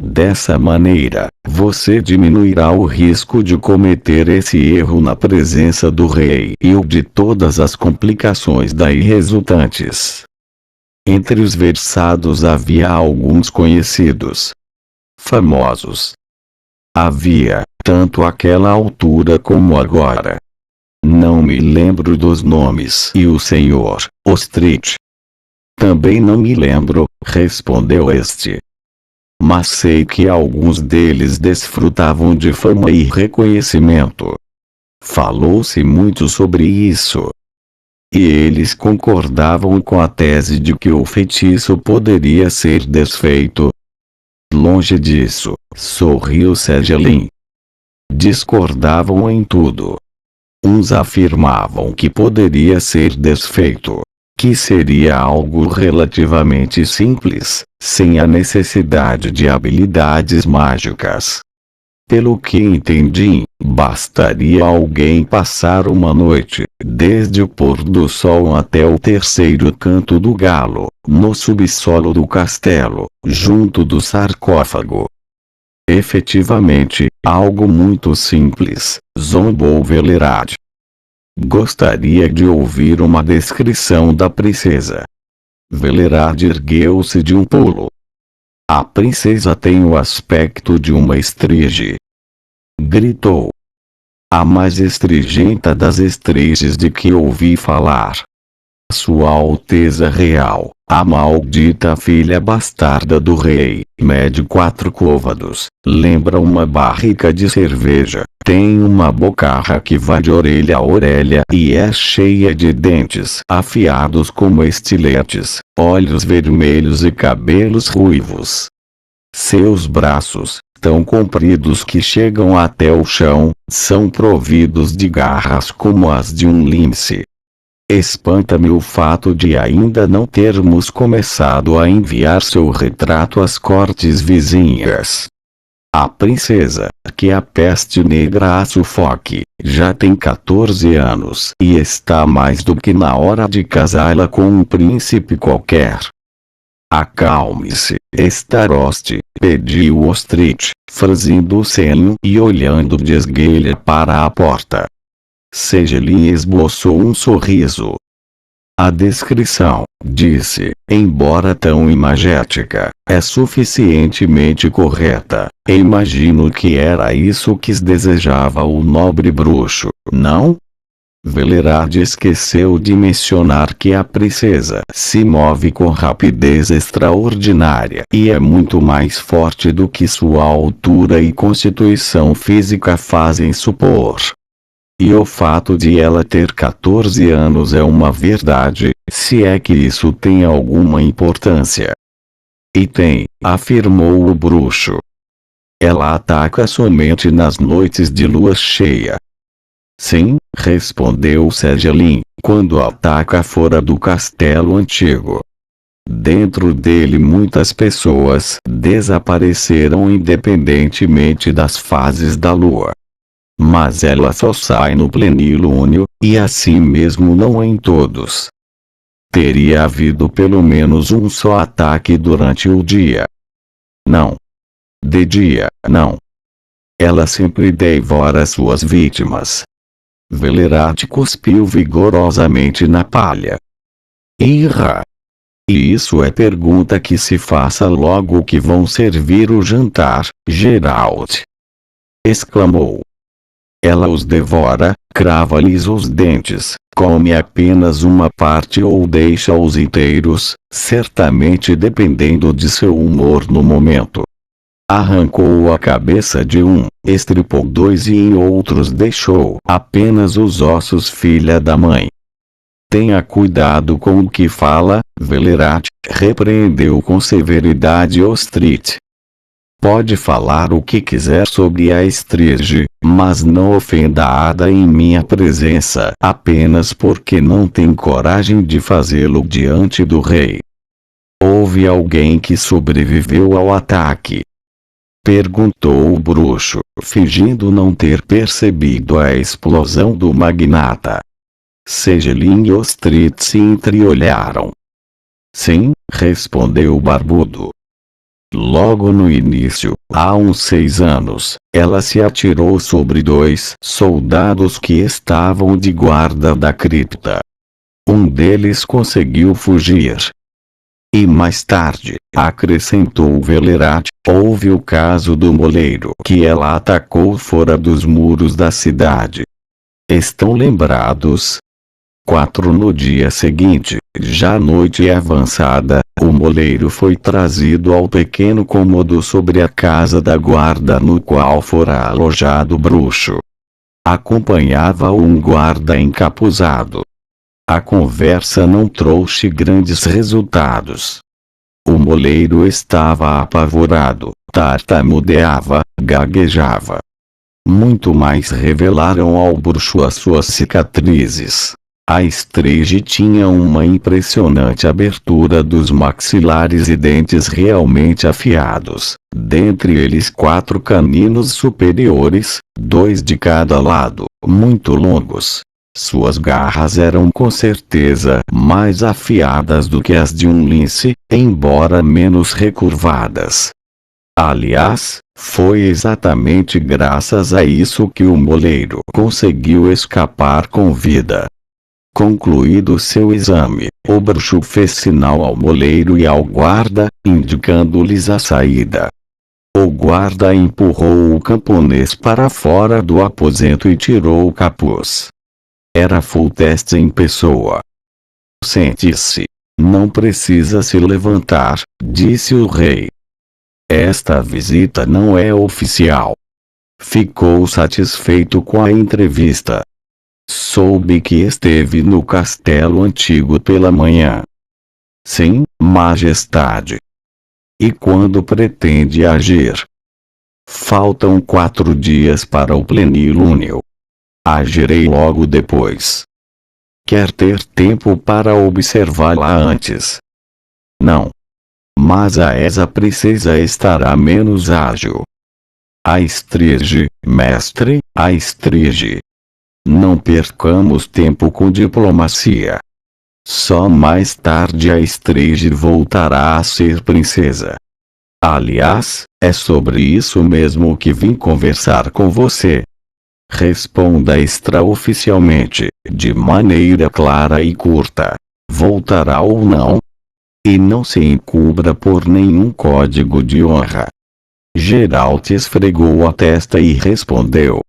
Dessa maneira, você diminuirá o risco de cometer esse erro na presença do rei e o de todas as complicações daí resultantes. Entre os versados havia alguns conhecidos. Famosos. Havia, tanto àquela altura como agora. Não me lembro dos nomes. E o senhor, Ostrich? Também não me lembro, respondeu este. Mas sei que alguns deles desfrutavam de fama e reconhecimento. Falou-se muito sobre isso. E eles concordavam com a tese de que o feitiço poderia ser desfeito. Longe disso, sorriu Segelin. Discordavam em tudo. Uns afirmavam que poderia ser desfeito, que seria algo relativamente simples, sem a necessidade de habilidades mágicas. Pelo que entendi, bastaria alguém passar uma noite, desde o pôr do sol até o terceiro canto do galo, no subsolo do castelo, junto do sarcófago. Efetivamente, algo muito simples, zombou Velerad. Gostaria de ouvir uma descrição da princesa. Velerad ergueu-se de um pulo. A princesa tem o aspecto de uma estrige. Gritou. A mais estrigenta das estriges de que ouvi falar. Sua Alteza Real, a maldita filha bastarda do rei, mede 4 côvados, lembra uma barrica de cerveja, tem uma bocarra que vai de orelha a orelha e é cheia de dentes afiados como estiletes, olhos vermelhos e cabelos ruivos. Seus braços, tão compridos que chegam até o chão, são providos de garras como as de um lince. Espanta-me o fato de ainda não termos começado a enviar seu retrato às cortes vizinhas. A princesa, que a peste negra a sufoque, já tem 14 anos e está mais do que na hora de casá-la com um príncipe qualquer. Acalme-se, Starost, pediu Ostrich, franzindo o senho e olhando de esguelha para a porta. Segelin esboçou um sorriso. A descrição, disse, embora tão imagética, é suficientemente correta. Imagino que era isso que desejava o nobre bruxo, não? Velerad esqueceu de mencionar que a princesa se move com rapidez extraordinária e é muito mais forte do que sua altura e constituição física fazem supor. E o fato de ela ter 14 anos é uma verdade, se é que isso tem alguma importância. E tem, afirmou o bruxo. Ela ataca somente nas noites de lua cheia. Sim, respondeu Segelin, quando ataca fora do castelo antigo. Dentro dele muitas pessoas desapareceram independentemente das fases da lua. Mas ela só sai no plenilúnio, e assim mesmo não em todos. Teria havido pelo menos um só ataque durante o dia. Não. De dia, não. Ela sempre devora suas vítimas. Velerat cuspiu vigorosamente na palha. Irra! E isso é pergunta que se faça logo que vão servir o jantar, Geralt. Exclamou. Ela os devora, crava-lhes os dentes, come apenas uma parte ou deixa-os inteiros, certamente dependendo de seu humor no momento. Arrancou a cabeça de um, estripou dois e em outros deixou apenas os ossos, filha da mãe. Tenha cuidado com o que fala, Velerat, repreendeu com severidade Ostrit. Pode falar o que quiser sobre a Estrige, mas não ofenda a Ada em minha presença apenas porque não tem coragem de fazê-lo diante do rei. Houve alguém que sobreviveu ao ataque? Perguntou o bruxo, fingindo não ter percebido a explosão do magnata. Segelin e Ostrit se entreolharam. Sim, respondeu o barbudo. Logo no início, há uns 6 anos, ela se atirou sobre 2 soldados que estavam de guarda da cripta. Um deles conseguiu fugir. E mais tarde, acrescentou Velerat, houve o caso do moleiro que ela atacou fora dos muros da cidade. Estão lembrados? 4 No dia seguinte, já noite avançada, o moleiro foi trazido ao pequeno cômodo sobre a casa da guarda no qual fora alojado o bruxo. Acompanhava-o um guarda encapuzado. A conversa não trouxe grandes resultados. O moleiro estava apavorado, tartamudeava, gaguejava. Muito mais revelaram ao bruxo as suas cicatrizes. A Estrige tinha uma impressionante abertura dos maxilares e dentes realmente afiados, dentre eles 4 caninos superiores, 2 de cada lado, muito longos. Suas garras eram com certeza mais afiadas do que as de um lince, embora menos recurvadas. Aliás, foi exatamente graças a isso que o moleiro conseguiu escapar com vida. Concluído seu exame, o bruxo fez sinal ao moleiro e ao guarda, indicando-lhes a saída. O guarda empurrou o camponês para fora do aposento e tirou o capuz. Era Foltest em pessoa. Sente-se. Não precisa se levantar, disse o rei. Esta visita não é oficial. Ficou satisfeito com a entrevista. Soube que esteve no castelo antigo pela manhã. Sim, majestade. E quando pretende agir? Faltam 4 dias para o plenilúnio. Agirei logo depois. Quer ter tempo para observá-la antes? Não. Mas a Esa precisa estar menos ágil. A Estrige, mestre, a Estrige. Não percamos tempo com diplomacia. Só mais tarde a Estrige voltará a ser princesa. Aliás, é sobre isso mesmo que vim conversar com você. Responda extraoficialmente, de maneira clara e curta. Voltará ou não? E não se encubra por nenhum código de honra. Geralt esfregou a testa e respondeu.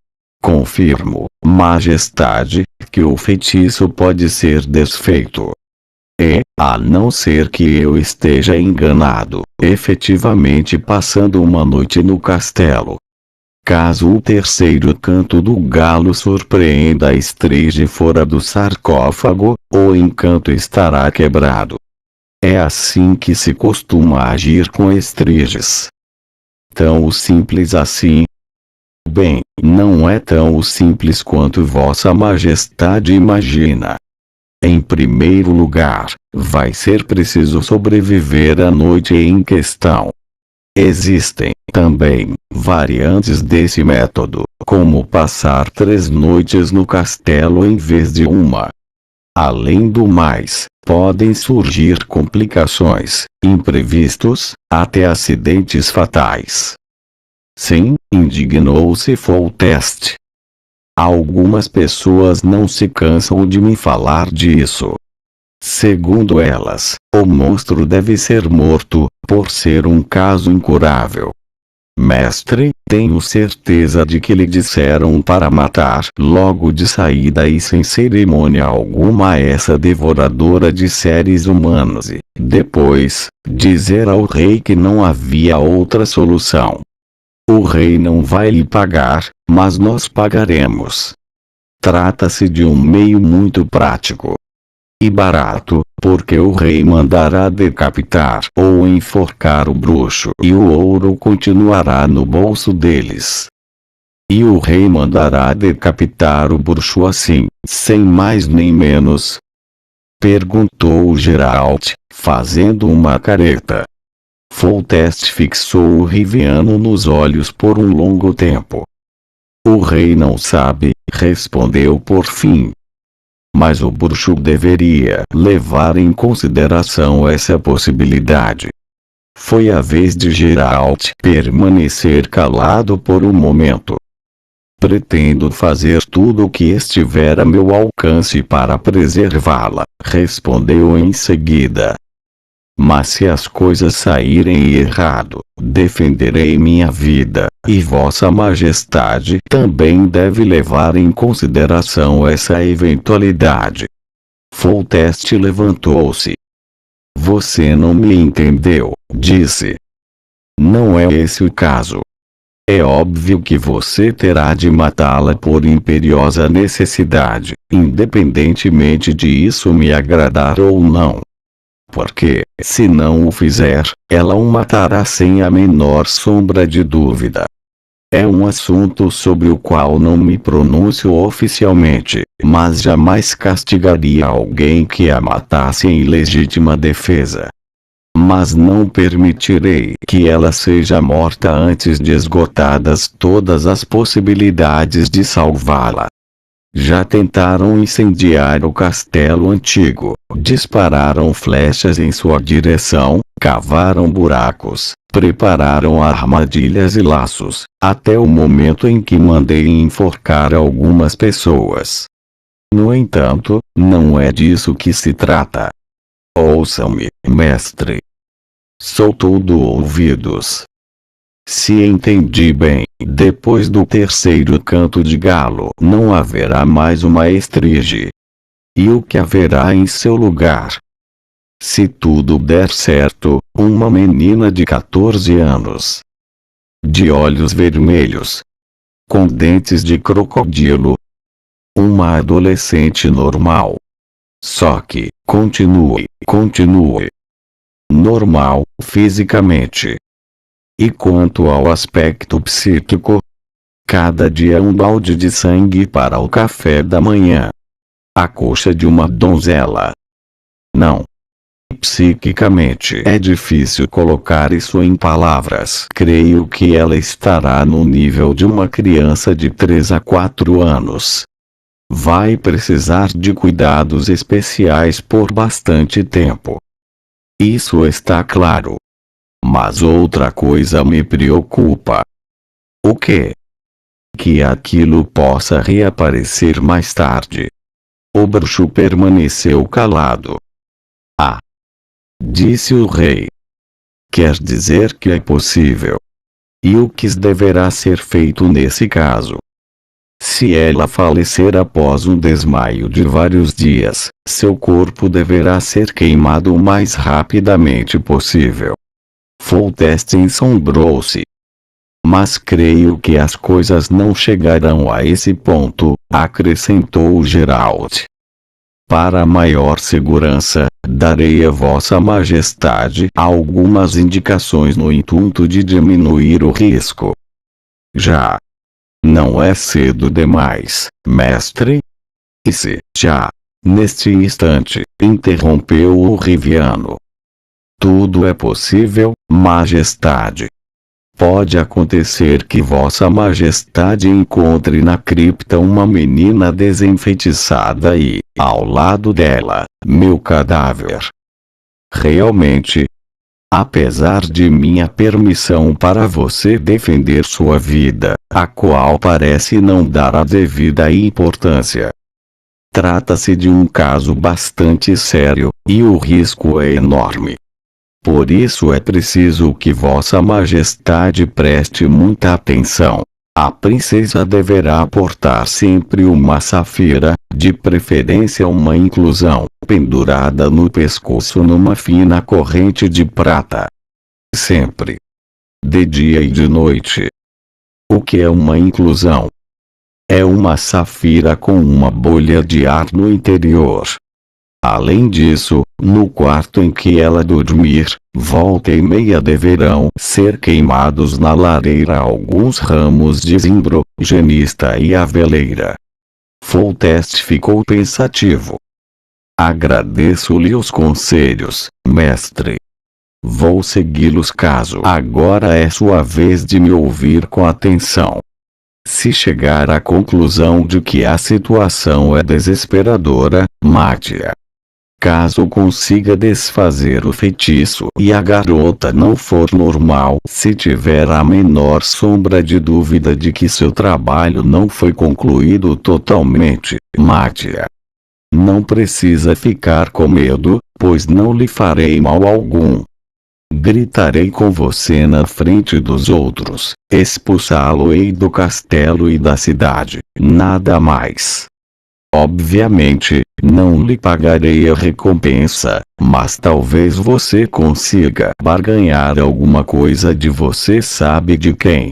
Confirmo, majestade, que o feitiço pode ser desfeito. E, a não ser que eu esteja enganado, efetivamente passando uma noite no castelo. Caso o terceiro canto do galo surpreenda a Estrige fora do sarcófago, o encanto estará quebrado. É assim que se costuma agir com estriges. tão simples assim? Bem, não é tão simples quanto Vossa Majestade imagina. Em primeiro lugar, vai ser preciso sobreviver à noite em questão. Existem, também, variantes desse método, como passar 3 noites no castelo em vez de uma. Além do mais, podem surgir complicações, imprevistos, até acidentes fatais. Sim, indignou-se Foltest. Algumas pessoas não se cansam de me falar disso. Segundo elas, o monstro deve ser morto, por ser um caso incurável. Mestre, tenho certeza de que lhe disseram para matar logo de saída e sem cerimônia alguma essa devoradora de seres humanos e, depois, dizer ao rei que não havia outra solução. O rei não vai lhe pagar, mas nós pagaremos. Trata-se de um meio muito prático e barato, porque o rei mandará decapitar ou enforcar o bruxo e o ouro continuará no bolso deles. E o rei mandará decapitar o bruxo assim, sem mais nem menos? Perguntou Geralt, fazendo uma careta. Foltest fixou o Riviano nos olhos por um longo tempo. O rei não sabe, respondeu por fim. Mas o bruxo deveria levar em consideração essa possibilidade. Foi a vez de Geralt permanecer calado por um momento. Pretendo fazer tudo o que estiver a meu alcance para preservá-la, respondeu em seguida. Mas se as coisas saírem errado, defenderei minha vida, e Vossa Majestade também deve levar em consideração essa eventualidade. Foltest levantou-se. Você não me entendeu, disse. Não é esse o caso. É óbvio que você terá de matá-la por imperiosa necessidade, independentemente de isso me agradar ou não. Porque, se não o fizer, ela o matará sem a menor sombra de dúvida. É um assunto sobre o qual não me pronuncio oficialmente, mas jamais castigaria alguém que a matasse em legítima defesa. Mas não permitirei que ela seja morta antes de esgotadas todas as possibilidades de salvá-la. Já tentaram incendiar o castelo antigo, dispararam flechas em sua direção, cavaram buracos, prepararam armadilhas e laços, até o momento em que mandei enforcar algumas pessoas. No entanto, não é disso que se trata. Ouçam-me, mestre. Sou todo ouvidos. Se entendi bem, depois do terceiro canto de galo não haverá mais uma estrige. E o que haverá em seu lugar? Se tudo der certo, uma menina de 14 anos. De olhos vermelhos. Com dentes de crocodilo. Uma adolescente normal. Só que, continue. Normal, fisicamente. E quanto ao aspecto psíquico? Cada dia um balde de sangue para o café da manhã. A coxa de uma donzela. Não. Psiquicamente é difícil colocar isso em palavras. Creio que ela estará no nível de uma criança de 3 a 4 anos. Vai precisar de cuidados especiais por bastante tempo. Isso está claro. Mas outra coisa me preocupa. O quê? Que aquilo possa reaparecer mais tarde. O bruxo permaneceu calado. Ah! Disse o rei. Quer dizer que é possível. E o que deverá ser feito nesse caso? Se ela falecer após um desmaio de vários dias, seu corpo deverá ser queimado o mais rapidamente possível. Foltest ensombrou-se. Mas creio que as coisas não chegarão a esse ponto, acrescentou Geralt. Para maior segurança, darei a Vossa Majestade algumas indicações no intuito de diminuir o risco. Já não é cedo demais, mestre? E se já, neste instante, interrompeu o Riviano. Tudo é possível, Majestade. Pode acontecer que Vossa Majestade encontre na cripta uma menina desenfeitiçada e, ao lado dela, meu cadáver. Realmente, apesar de minha permissão para você defender sua vida, a qual parece não dar a devida importância. Trata-se de um caso bastante sério, e o risco é enorme. Por isso é preciso que Vossa Majestade preste muita atenção. A princesa deverá portar sempre uma safira, de preferência uma inclusão, pendurada no pescoço numa fina corrente de prata. Sempre. De dia e de noite. O que é uma inclusão? É uma safira com uma bolha de ar no interior. Além disso, no quarto em que ela dormir, volta e meia deverão ser queimados na lareira alguns ramos de zimbro, genista e aveleira. Foltest ficou pensativo. Agradeço-lhe os conselhos, mestre. Vou segui-los caso agora é sua vez de me ouvir com atenção. Se chegar à conclusão de que a situação é desesperadora, mate-a. Caso consiga desfazer o feitiço e a garota não for normal, se tiver a menor sombra de dúvida de que seu trabalho não foi concluído totalmente, mate-a. Não precisa ficar com medo, pois não lhe farei mal algum. Gritarei com você na frente dos outros, expulsá-lo-ei do castelo e da cidade, nada mais. Obviamente, não lhe pagarei a recompensa, mas talvez você consiga barganhar alguma coisa de você sabe de quem.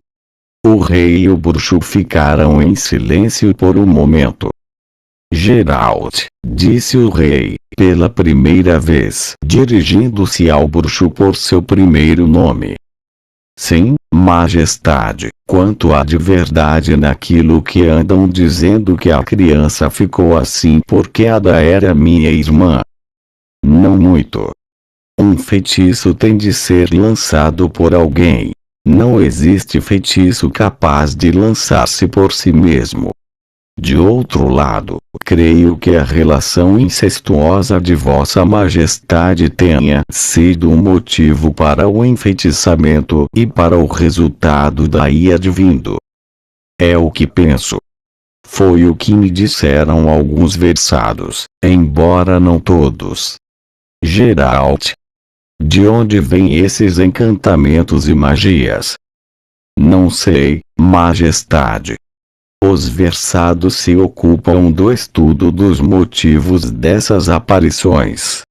O rei e o bruxo ficaram em silêncio por um momento. Geralt, disse o rei, pela primeira vez, dirigindo-se ao bruxo por seu primeiro nome. Sim, Majestade, quanto há de verdade naquilo que andam dizendo que a criança ficou assim porque Ada era minha irmã? Não muito. Um feitiço tem de ser lançado por alguém. Não existe feitiço capaz de lançar-se por si mesmo. De outro lado, creio que a relação incestuosa de Vossa Majestade tenha sido um motivo para o enfeitiçamento e para o resultado daí advindo. É o que penso. Foi o que me disseram alguns versados, embora não todos. Geralt. De onde vêm esses encantamentos e magias? Não sei, Majestade. Os versados se ocupam do estudo dos motivos dessas aparições.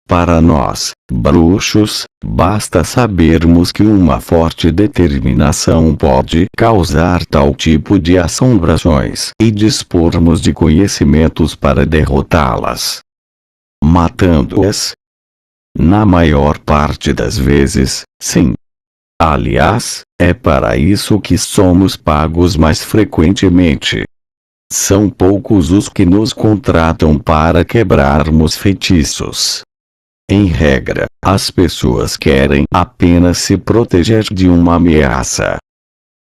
Para nós, bruxos, basta sabermos que uma forte determinação pode causar tal tipo de assombrações e dispormos de conhecimentos para derrotá-las. Matando-as? Na maior parte das vezes, sim. Aliás, é para isso que somos pagos mais frequentemente. São poucos os que nos contratam para quebrarmos feitiços. Em regra, as pessoas querem apenas se proteger de uma ameaça.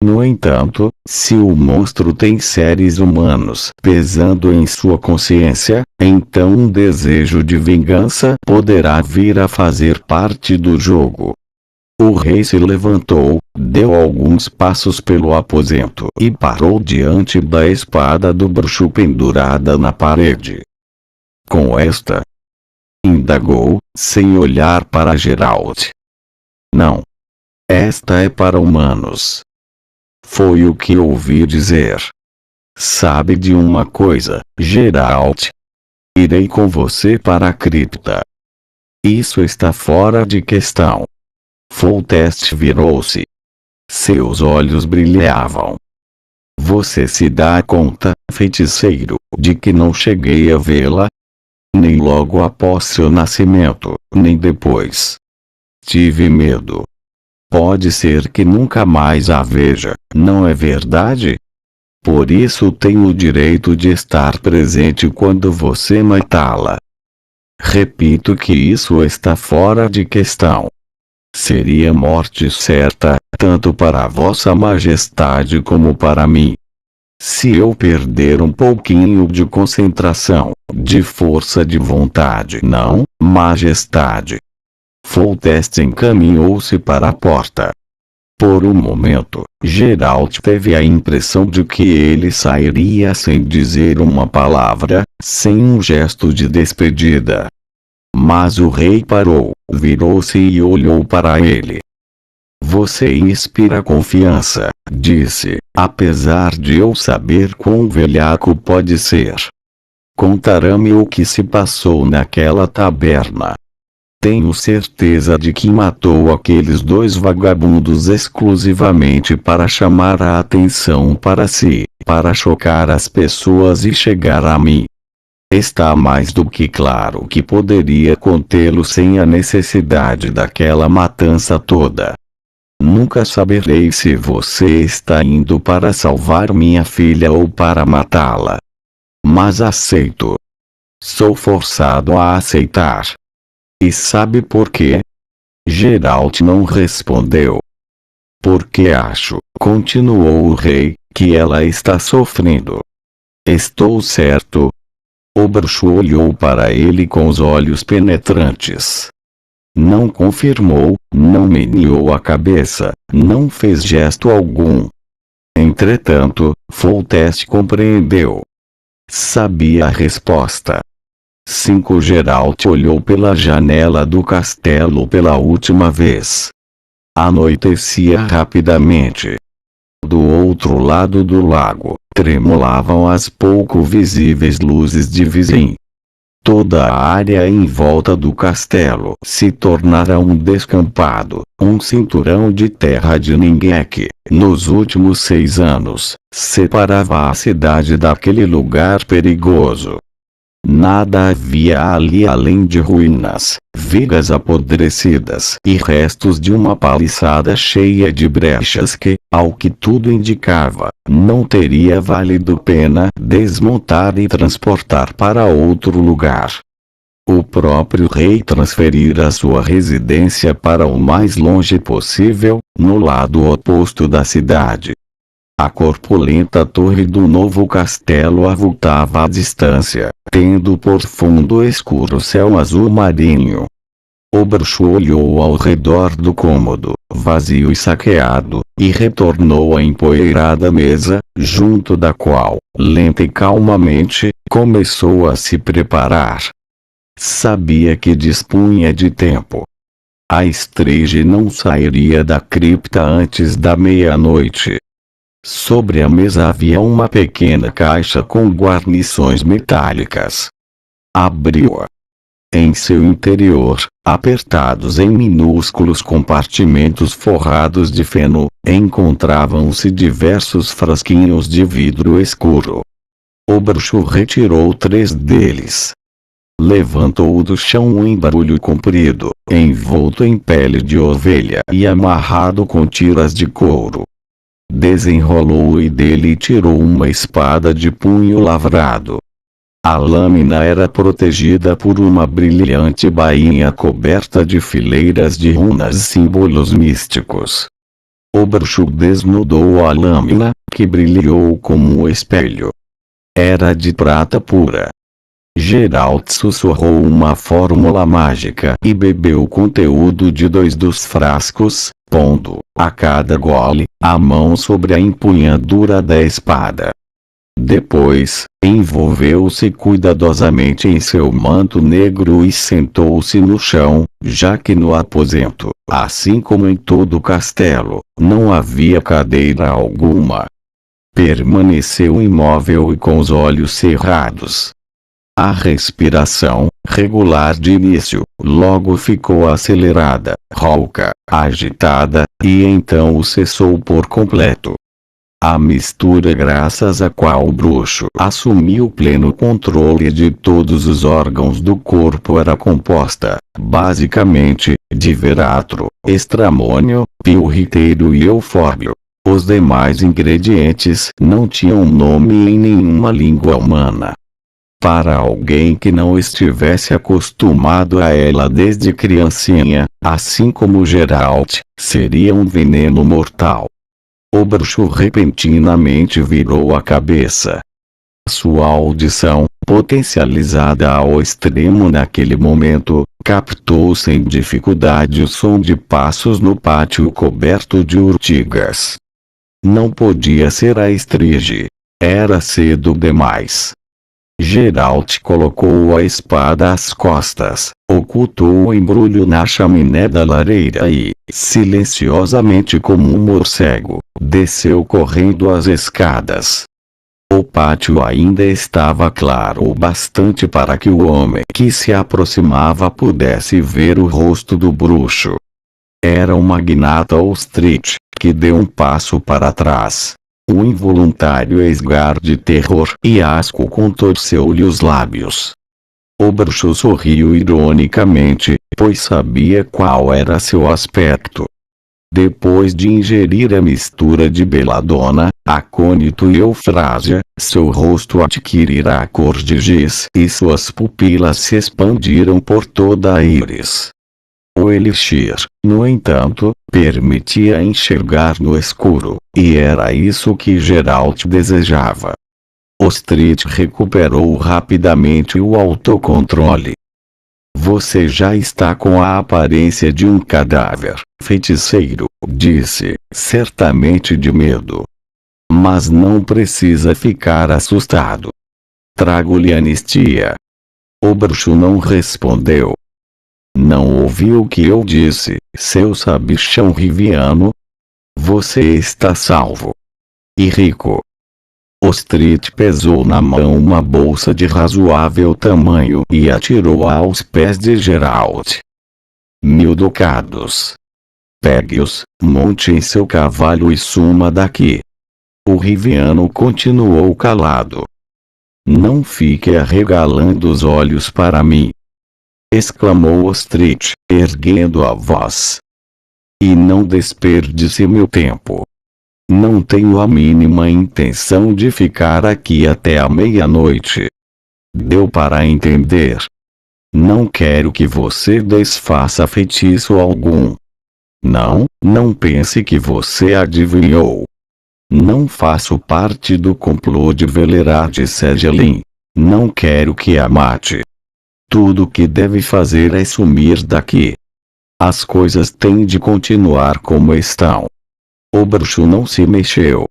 No entanto, se o monstro tem seres humanos pesando em sua consciência, então um desejo de vingança poderá vir a fazer parte do jogo. O rei se levantou, deu alguns passos pelo aposento e parou diante da espada do bruxo pendurada na parede. Com esta? Indagou, sem olhar para Geralt. Não. Esta é para humanos. Foi o que ouvi dizer. Sabe de uma coisa, Geralt? Irei com você para a cripta. Isso está fora de questão. Foltest virou-se. Seus olhos brilhavam. Você se dá conta, feiticeiro, de que não cheguei a vê-la? nem logo após seu nascimento, nem depois. Tive medo. Pode ser que nunca mais a veja, não é verdade? Por isso tenho o direito de estar presente quando você matá-la. Repito que isso está fora de questão. Seria morte certa, tanto para Vossa Majestade como para mim. Se eu perder um pouquinho de concentração, de força de vontade, não, Majestade. Foltest encaminhou-se para a porta. Por um momento, Geralt teve a impressão de que ele sairia sem dizer uma palavra, sem um gesto de despedida. Mas o rei parou, virou-se e olhou para ele. Você inspira confiança, disse, apesar de eu saber quão velhaco pode ser. Contará-me o que se passou naquela taberna. Tenho certeza de que matou aqueles dois vagabundos exclusivamente para chamar a atenção para si, para chocar as pessoas e chegar a mim. Está mais do que claro que poderia contê-lo sem a necessidade daquela matança toda. Nunca saberei se você está indo para salvar minha filha ou para matá-la. Mas aceito. Sou forçado a aceitar. E sabe por quê? Geralt não respondeu. Porque acho, continuou o rei, que ela está sofrendo. Estou certo? O bruxo olhou para ele com os olhos penetrantes. Não confirmou, não meneou a cabeça, não fez gesto algum. Entretanto, Foltest compreendeu. Sabia a resposta. Geralt olhou pela janela do castelo pela última vez. Anoitecia rapidamente. Do outro lado do lago, tremulavam as pouco visíveis luzes de Vizim. Toda a área em volta do castelo se tornara um descampado, um cinturão de terra de ninguém que, nos últimos 6 anos, separava a cidade daquele lugar perigoso. Nada havia ali além de ruínas, vigas apodrecidas e restos de uma paliçada cheia de brechas que, ao que tudo indicava, não teria valido pena desmontar e transportar para outro lugar. O próprio rei transferira sua residência para o mais longe possível, no lado oposto da cidade. A corpulenta torre do novo castelo avultava à distância, tendo por fundo escuro céu azul marinho. O bruxo olhou ao redor do cômodo, vazio e saqueado, e retornou à empoeirada mesa, junto da qual, lenta e calmamente, começou a se preparar. Sabia que dispunha de tempo. A Estrige não sairia da cripta antes da meia-noite. Sobre a mesa havia uma pequena caixa com guarnições metálicas. Abriu-a. Em seu interior, apertados em minúsculos compartimentos forrados de feno, encontravam-se diversos frasquinhos de vidro escuro. O bruxo retirou 3 deles. Levantou do chão um embrulho comprido, envolto em pele de ovelha e amarrado com tiras de couro. Desenrolou-o e dele tirou uma espada de punho lavrado. A lâmina era protegida por uma brilhante bainha coberta de fileiras de runas e símbolos místicos. O bruxo desnudou a lâmina, que brilhou como um espelho. Era de prata pura. Geralt sussurrou uma fórmula mágica e bebeu o conteúdo de 2 dos frascos, pondo, a cada gole, a mão sobre a empunhadura da espada. Depois, envolveu-se cuidadosamente em seu manto negro e sentou-se no chão, já que no aposento, assim como em todo o castelo, não havia cadeira alguma. Permaneceu imóvel e com os olhos cerrados. A respiração, regular de início, logo ficou acelerada, rouca, agitada, e então o cessou por completo. A mistura graças à qual o bruxo assumiu pleno controle de todos os órgãos do corpo era composta, basicamente, de veratro, estramônio, piorriteiro e eufórbio. Os demais ingredientes não tinham nome em nenhuma língua humana. Para alguém que não estivesse acostumado a ela desde criancinha, assim como Geralt, seria um veneno mortal. O bruxo repentinamente virou a cabeça. Sua audição, potencializada ao extremo naquele momento, captou sem dificuldade o som de passos no pátio coberto de urtigas. Não podia ser a Estrige. Era cedo demais. Geralt colocou a espada às costas, ocultou o embrulho na chaminé da lareira e, silenciosamente como um morcego, desceu correndo as escadas. O pátio ainda estava claro o bastante para que o homem que se aproximava pudesse ver o rosto do bruxo. Era o magnata Ostrich, que deu um passo para trás. Um involuntário esgar de terror e asco contorceu-lhe os lábios. O bruxo sorriu ironicamente, pois sabia qual era seu aspecto. Depois de ingerir a mistura de beladona, acônito e eufrásia, seu rosto adquirirá a cor de giz e suas pupilas se expandiram por toda a íris. O elixir, no entanto, permitia enxergar no escuro, e era isso que Geralt desejava. Ostrich recuperou rapidamente o autocontrole. Você já está com a aparência de um cadáver, feiticeiro, disse, certamente de medo. Mas não precisa ficar assustado. Trago-lhe anistia. O bruxo não respondeu. Não ouviu o que eu disse, seu sabichão riviano? Você está salvo. E rico. Ostrich pesou na mão uma bolsa de razoável tamanho e atirou-a aos pés de Geralt. 1000 ducados. Pegue-os, monte em seu cavalo e suma daqui. O riviano continuou calado. Não fique arregalando os olhos para mim, exclamou Ostrich, erguendo a voz. E não desperdice meu tempo. Não tenho a mínima intenção de ficar aqui até a meia-noite. Deu para entender? Não quero que você desfaça feitiço algum. Não pense que você adivinhou. Não faço parte do complô de Velerad Segelin. Não quero que a mate. Tudo o que deve fazer é sumir daqui. As coisas têm de continuar como estão. O bruxo não se mexeu.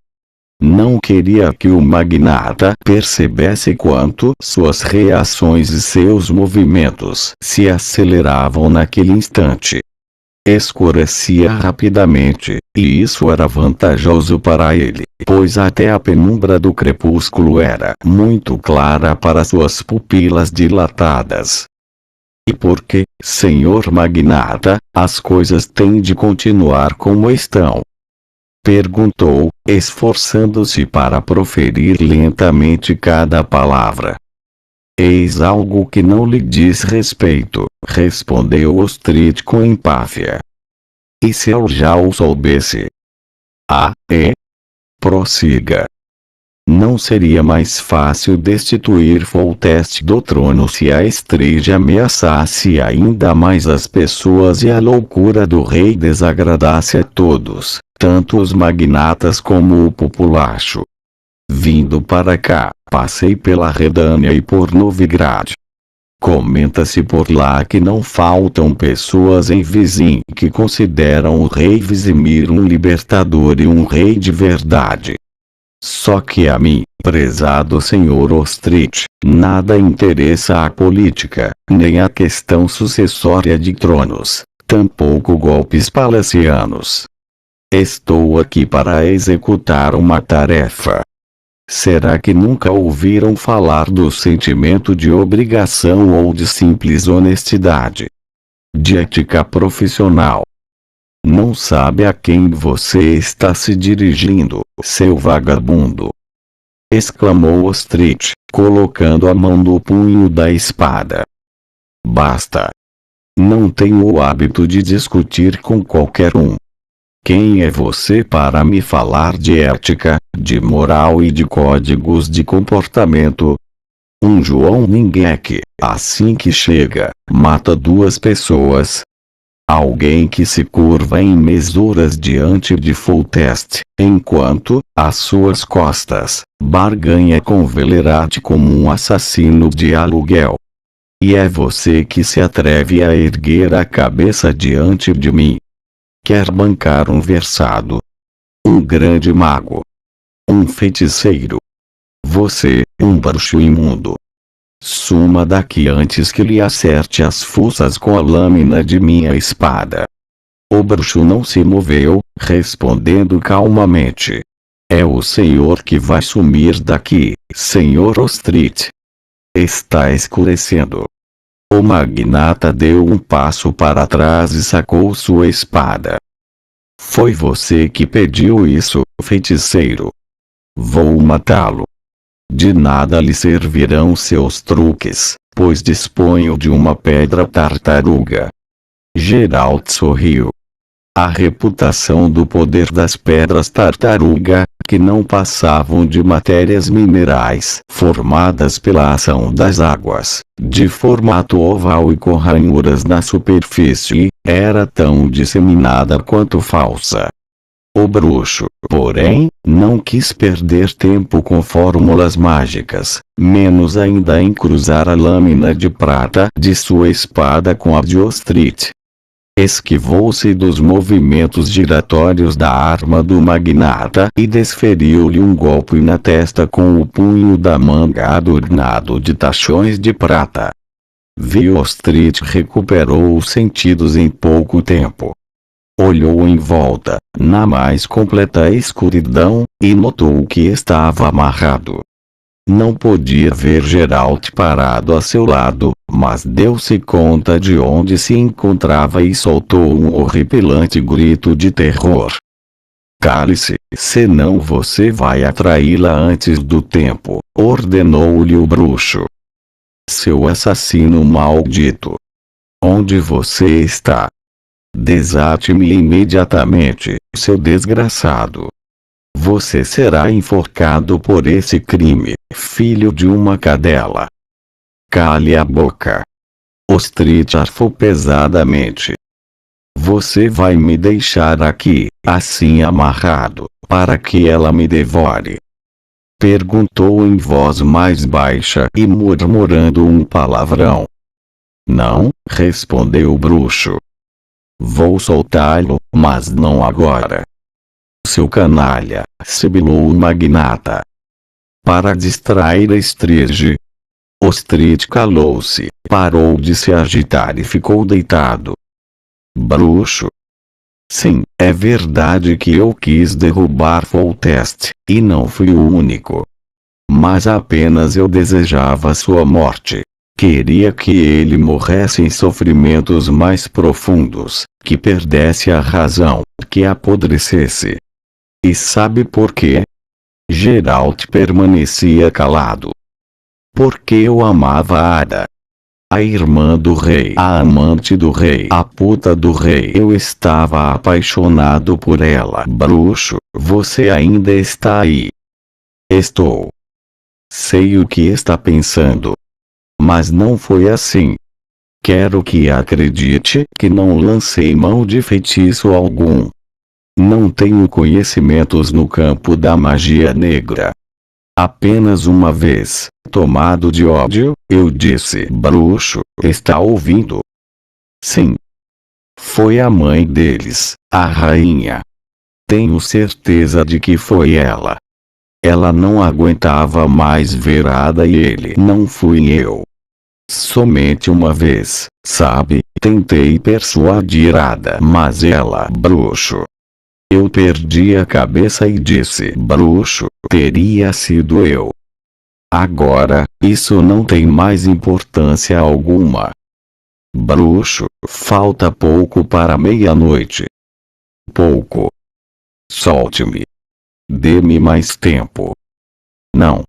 Não queria que o magnata percebesse quanto suas reações e seus movimentos se aceleravam naquele instante. Escurecia rapidamente, e isso era vantajoso para ele, pois até a penumbra do crepúsculo era muito clara para suas pupilas dilatadas. E por que, senhor magnata, as coisas têm de continuar como estão? Perguntou, esforçando-se para proferir lentamente cada palavra. Eis algo que não lhe diz respeito, respondeu Ostrich com empáfia. E se eu já o soubesse? Prossiga. Não seria mais fácil destituir Foltest do trono se a Estrige ameaçasse ainda mais as pessoas e a loucura do rei desagradasse a todos, tanto os magnatas como o populacho. Vindo para cá, passei pela Redânia e por Novigrad. Comenta-se por lá que não faltam pessoas em Vizim que consideram o rei Vizimir um libertador e um rei de verdade. Só que a mim, prezado senhor Ostrich, nada interessa a política, nem a questão sucessória de tronos, tampouco golpes palacianos. Estou aqui para executar uma tarefa. Será que nunca ouviram falar do sentimento de obrigação ou de simples honestidade? De ética profissional. Não sabe a quem você está se dirigindo, seu vagabundo! Exclamou Ostrich, colocando a mão no punho da espada. Basta! Não tenho o hábito de discutir com qualquer um. Quem é você para me falar de ética, de moral e de códigos de comportamento? Um João Ninguém que, assim que chega, mata 2 pessoas. Alguém que se curva em mesuras diante de Foltest, enquanto, às suas costas, barganha com Velerati como um assassino de aluguel. E é você que se atreve a erguer a cabeça diante de mim. Quer bancar um versado? Um grande mago? Um feiticeiro? Você, um bruxo imundo. Suma daqui antes que lhe acerte as fuças com a lâmina de minha espada. O bruxo não se moveu, respondendo calmamente. É o senhor que vai sumir daqui, senhor Ostrich. Está escurecendo. O magnata deu um passo para trás e sacou sua espada. Foi você que pediu isso, feiticeiro. Vou matá-lo. De nada lhe servirão seus truques, pois disponho de uma pedra tartaruga. Geralt sorriu. A reputação do poder das pedras tartaruga, que não passavam de matérias minerais formadas pela ação das águas, de formato oval e com ranhuras na superfície, era tão disseminada quanto falsa. O bruxo, porém, não quis perder tempo com fórmulas mágicas, menos ainda em cruzar a lâmina de prata de sua espada com a de Ostrich. Esquivou-se dos movimentos giratórios da arma do magnata e desferiu-lhe um golpe na testa com o punho da manga adornado de tachões de prata. Ostrich recuperou os sentidos em pouco tempo. Olhou em volta, na mais completa escuridão, e notou que estava amarrado. Não podia ver Geralt parado a seu lado, mas deu-se conta de onde se encontrava e soltou um horripilante grito de terror. Cale-se, senão você vai atraí-la antes do tempo, ordenou-lhe o bruxo. Seu assassino maldito! Onde você está? Desate-me imediatamente, seu desgraçado. Você será enforcado por esse crime, filho de uma cadela. Cale a boca. Ostrich arfou pesadamente. Você vai me deixar aqui, assim amarrado, para que ela me devore? Perguntou em voz mais baixa e murmurando um palavrão. Não, respondeu o bruxo. Vou soltá-lo, mas não agora. Seu canalha, sibilou o magnata. Para distrair Ostrich. Ostrich calou-se, parou de se agitar e ficou deitado. Bruxo. Sim, é verdade que eu quis derrubar Foltest, e não fui o único. Mas apenas eu desejava sua morte. Queria que ele morresse em sofrimentos mais profundos, que perdesse a razão, que apodrecesse. E sabe por quê? Geralt permanecia calado. Porque eu amava Ada. A irmã do rei, a amante do rei, a puta do rei. Eu estava apaixonado por ela. Bruxo, você ainda está aí. Estou. Sei o que está pensando. Mas não foi assim. Quero que acredite que não lancei mão de feitiço algum. Não tenho conhecimentos no campo da magia negra. Apenas uma vez, tomado de ódio, eu disse: bruxo, está ouvindo? Sim. Foi a mãe deles, a rainha. Tenho certeza de que foi ela. Ela não aguentava mais ver Ada e ele não fui eu. Somente uma vez, sabe, tentei persuadir Ada, mas ela, bruxo. Eu perdi a cabeça e disse: bruxo, teria sido eu. Agora, isso não tem mais importância alguma. Bruxo, falta pouco para meia-noite. pouco. Solte-me. Dê-me mais tempo. Não.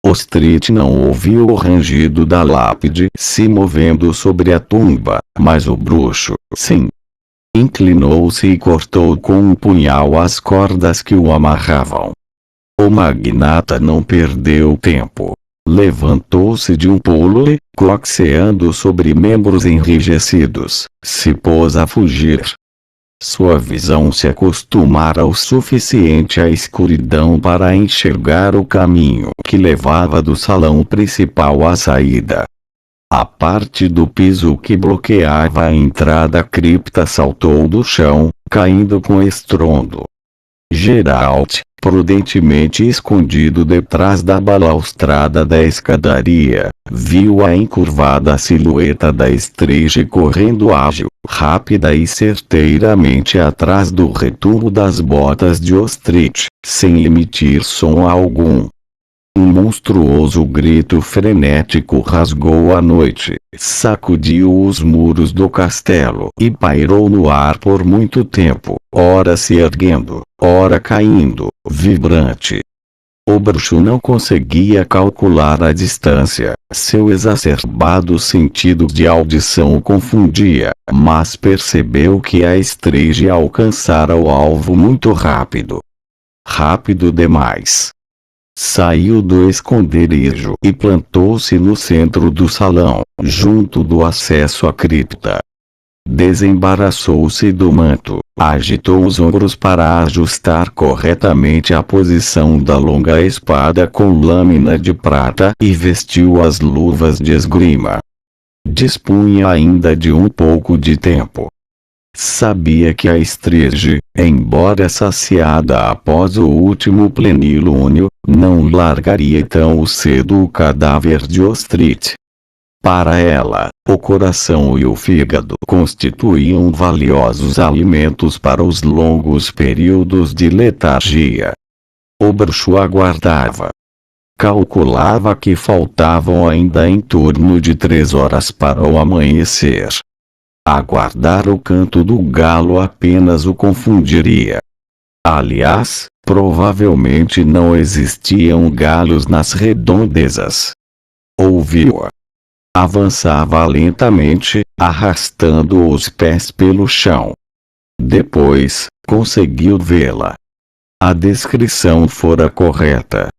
Ostrich não ouviu o rangido da lápide se movendo sobre a tumba, mas o bruxo, sim. Inclinou-se e cortou com um punhal as cordas que o amarravam. O magnata não perdeu tempo. Levantou-se de um pulo e, coxeando sobre membros enrijecidos, se pôs a fugir. Sua visão se acostumara o suficiente à escuridão para enxergar o caminho que levava do salão principal à saída. A parte do piso que bloqueava a entrada à cripta saltou do chão, caindo com estrondo. Geralt, prudentemente escondido detrás da balaustrada da escadaria, viu a encurvada silhueta da Estrige correndo ágil, rápida e certeiramente atrás do retumo das botas de Ostrich, sem emitir som algum. Um monstruoso grito frenético rasgou a noite, sacudiu os muros do castelo e pairou no ar por muito tempo, ora se erguendo, ora caindo, vibrante. O bruxo não conseguia calcular a distância, seu exacerbado sentido de audição o confundia, mas percebeu que a Estrige alcançara o alvo muito rápido. Rápido demais. Saiu do esconderijo e plantou-se no centro do salão, junto do acesso à cripta. Desembaraçou-se do manto, agitou os ombros para ajustar corretamente a posição da longa espada com lâmina de prata e vestiu as luvas de esgrima. Dispunha ainda de um pouco de tempo. Sabia que a Estrige, embora saciada após o último plenilúnio, não largaria tão cedo o cadáver de Ostrich. Para ela, o coração e o fígado constituíam valiosos alimentos para os longos períodos de letargia. O bruxo aguardava. Calculava que faltavam ainda em torno de 3 horas para o amanhecer. Aguardar o canto do galo apenas o confundiria. Aliás, provavelmente não existiam galos nas redondezas. Ouviu-a. Avançava lentamente, arrastando os pés pelo chão. Depois, conseguiu vê-la. A descrição fora correta.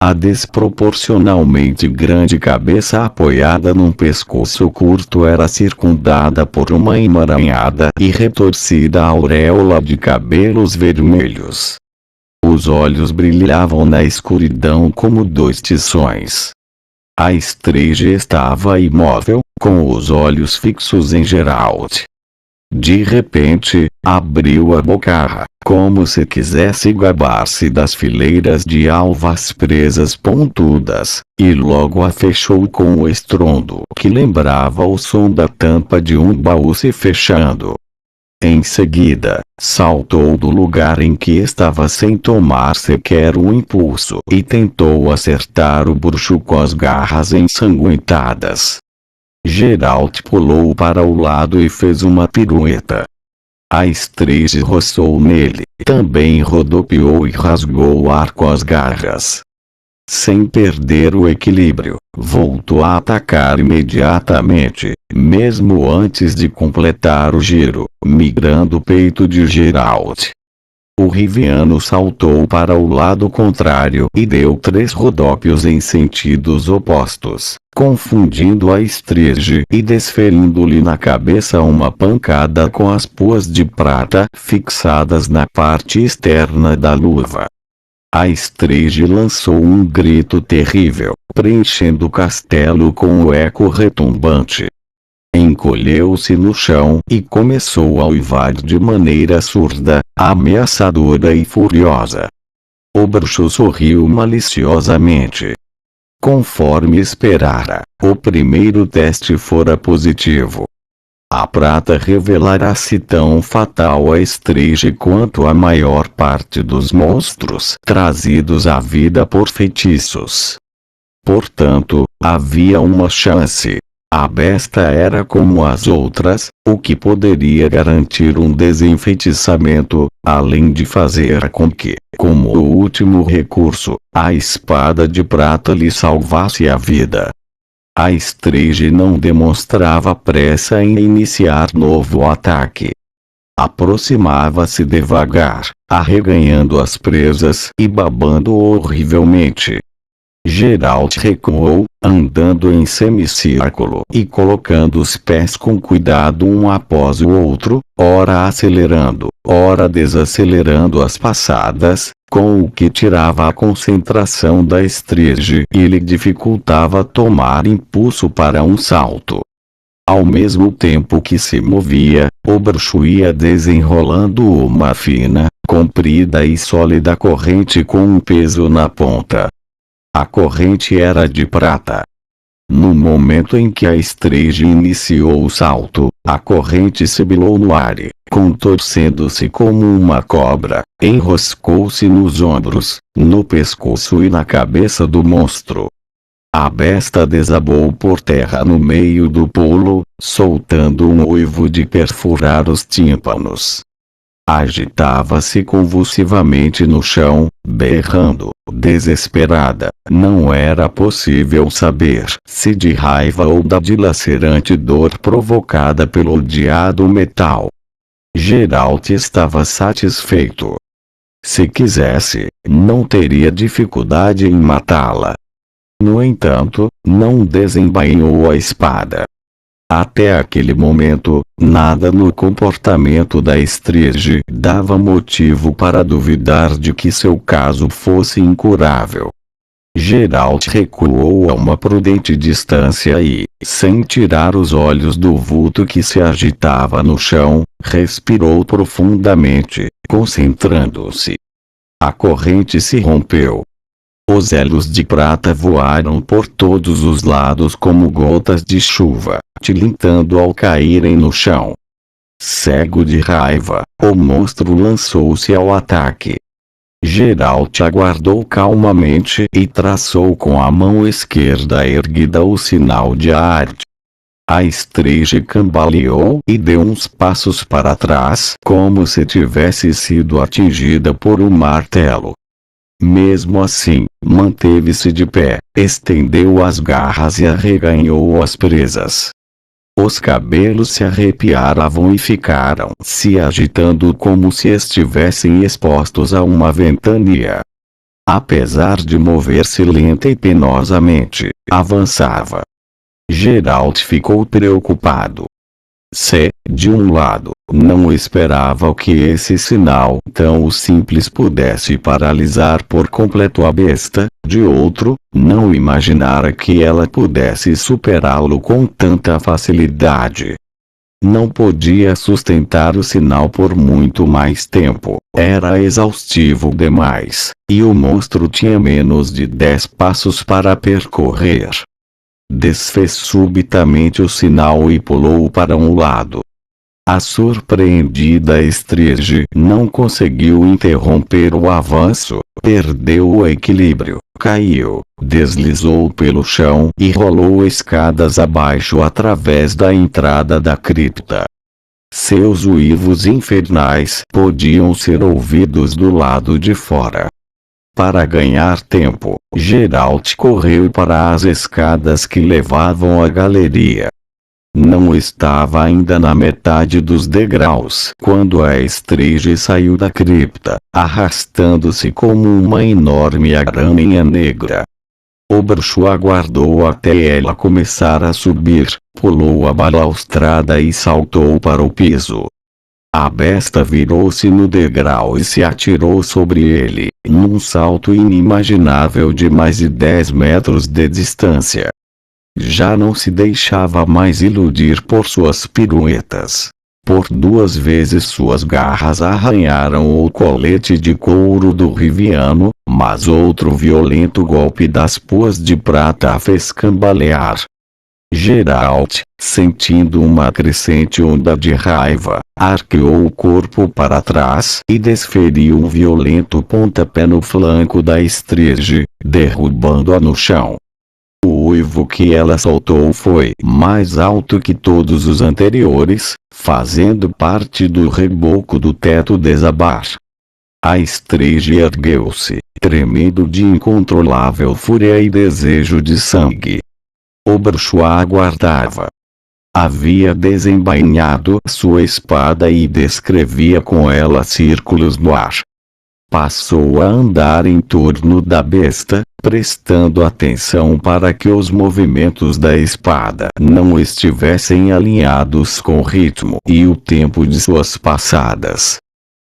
A desproporcionalmente grande cabeça apoiada num pescoço curto era circundada por uma emaranhada e retorcida auréola de cabelos vermelhos. Os olhos brilhavam na escuridão como 2 tições. A Estrige estava imóvel, com os olhos fixos em Geralt. De repente, abriu a bocarra, como se quisesse gabar-se das fileiras de alvas presas pontudas, e logo a fechou com o estrondo que lembrava o som da tampa de um baú se fechando. Em seguida, saltou do lugar em que estava sem tomar sequer um impulso e tentou acertar o bruxo com as garras ensanguentadas. Geralt pulou para o lado e fez uma pirueta. A Estrige roçou nele, também rodopiou e rasgou o ar com as garras. Sem perder o equilíbrio, voltou a atacar imediatamente, mesmo antes de completar o giro, migrando o peito de Geralt. O Riviano saltou para o lado contrário e deu 3 rodópios em sentidos opostos, confundindo a Estrige e desferindo-lhe na cabeça uma pancada com as púas de prata fixadas na parte externa da luva. A Estrige lançou um grito terrível, preenchendo o castelo com o eco retumbante. Encolheu-se no chão e começou a uivar de maneira surda, ameaçadora e furiosa. O bruxo sorriu maliciosamente. Conforme esperara, o primeiro teste fora positivo. A prata revelará-se tão fatal à Estrige quanto a maior parte dos monstros trazidos à vida por feitiços. Portanto, havia uma chance. A besta era como as outras, o que poderia garantir um desenfeitiçamento, além de fazer com que, como o último recurso, a espada de prata lhe salvasse a vida. A Estreje não demonstrava pressa em iniciar novo ataque. Aproximava-se devagar, arreganhando as presas e babando horrivelmente. Geralt recuou, andando em semicírculo e colocando os pés com cuidado um após o outro, ora acelerando, ora desacelerando as passadas, com o que tirava a concentração da Estreje e lhe dificultava tomar impulso para um salto. Ao mesmo tempo que se movia, o bruxo ia desenrolando uma fina, comprida e sólida corrente com um peso na ponta. A corrente era de prata. No momento em que a Estreje iniciou o salto, a corrente sibilou no ar e, contorcendo-se como uma cobra, enroscou-se nos ombros, no pescoço e na cabeça do monstro. A besta desabou por terra no meio do pulo, soltando um uivo de perfurar os tímpanos. Agitava-se convulsivamente no chão, berrando, desesperada. Não era possível saber se de raiva ou da dilacerante dor provocada pelo odiado metal. Geralt estava satisfeito. Se quisesse, não teria dificuldade em matá-la. No entanto, não desembainhou a espada. Até aquele momento, nada no comportamento da Estreje dava motivo para duvidar de que seu caso fosse incurável. Geralt recuou a uma prudente distância e, sem tirar os olhos do vulto que se agitava no chão, respirou profundamente, concentrando-se. A corrente se rompeu. Os elos de prata voaram por todos os lados como gotas de chuva, tilintando ao caírem no chão. Cego de raiva, o monstro lançou-se ao ataque. Geralt aguardou calmamente e traçou com a mão esquerda erguida o sinal de arte. A Estreje cambaleou e deu uns passos para trás como se tivesse sido atingida por um martelo. Mesmo assim, manteve-se de pé, estendeu as garras e arreganhou as presas. Os cabelos se arrepiaram e ficaram se agitando como se estivessem expostos a uma ventania. Apesar de mover-se lenta e penosamente, avançava. Geralt ficou preocupado. Se, de um lado, não esperava que esse sinal tão simples pudesse paralisar por completo a besta, de outro, não imaginara que ela pudesse superá-lo com tanta facilidade. Não podia sustentar o sinal por muito mais tempo, era exaustivo demais, e o monstro tinha menos de 10 passos para percorrer. Desfez subitamente o sinal e pulou para um lado. A surpreendida Estreje não conseguiu interromper o avanço, perdeu o equilíbrio, caiu, deslizou pelo chão e rolou escadas abaixo através da entrada da cripta. Seus uivos infernais podiam ser ouvidos do lado de fora. Para ganhar tempo, Geralt correu para as escadas que levavam à galeria. Não estava ainda na metade dos degraus quando a Estreje saiu da cripta, arrastando-se como uma enorme aranha negra. O bruxo aguardou até ela começar a subir, pulou a balaustrada e saltou para o piso. A besta virou-se no degrau e se atirou sobre ele, num salto inimaginável de mais de 10 metros de distância. Já não se deixava mais iludir por suas piruetas. Por 2 vezes suas garras arranharam o colete de couro do Riviano, mas outro violento golpe das púas de prata a fez cambalear. Geralt, sentindo uma crescente onda de raiva, arqueou o corpo para trás e desferiu um violento pontapé no flanco da Estreje, derrubando-a no chão. O uivo que ela soltou foi mais alto que todos os anteriores, fazendo parte do reboco do teto desabar. A Estreje ergueu-se, tremendo de incontrolável fúria e desejo de sangue. O bruxo a aguardava. Havia desembainhado sua espada e descrevia com ela círculos no ar. Passou a andar em torno da besta, prestando atenção para que os movimentos da espada não estivessem alinhados com o ritmo e o tempo de suas passadas.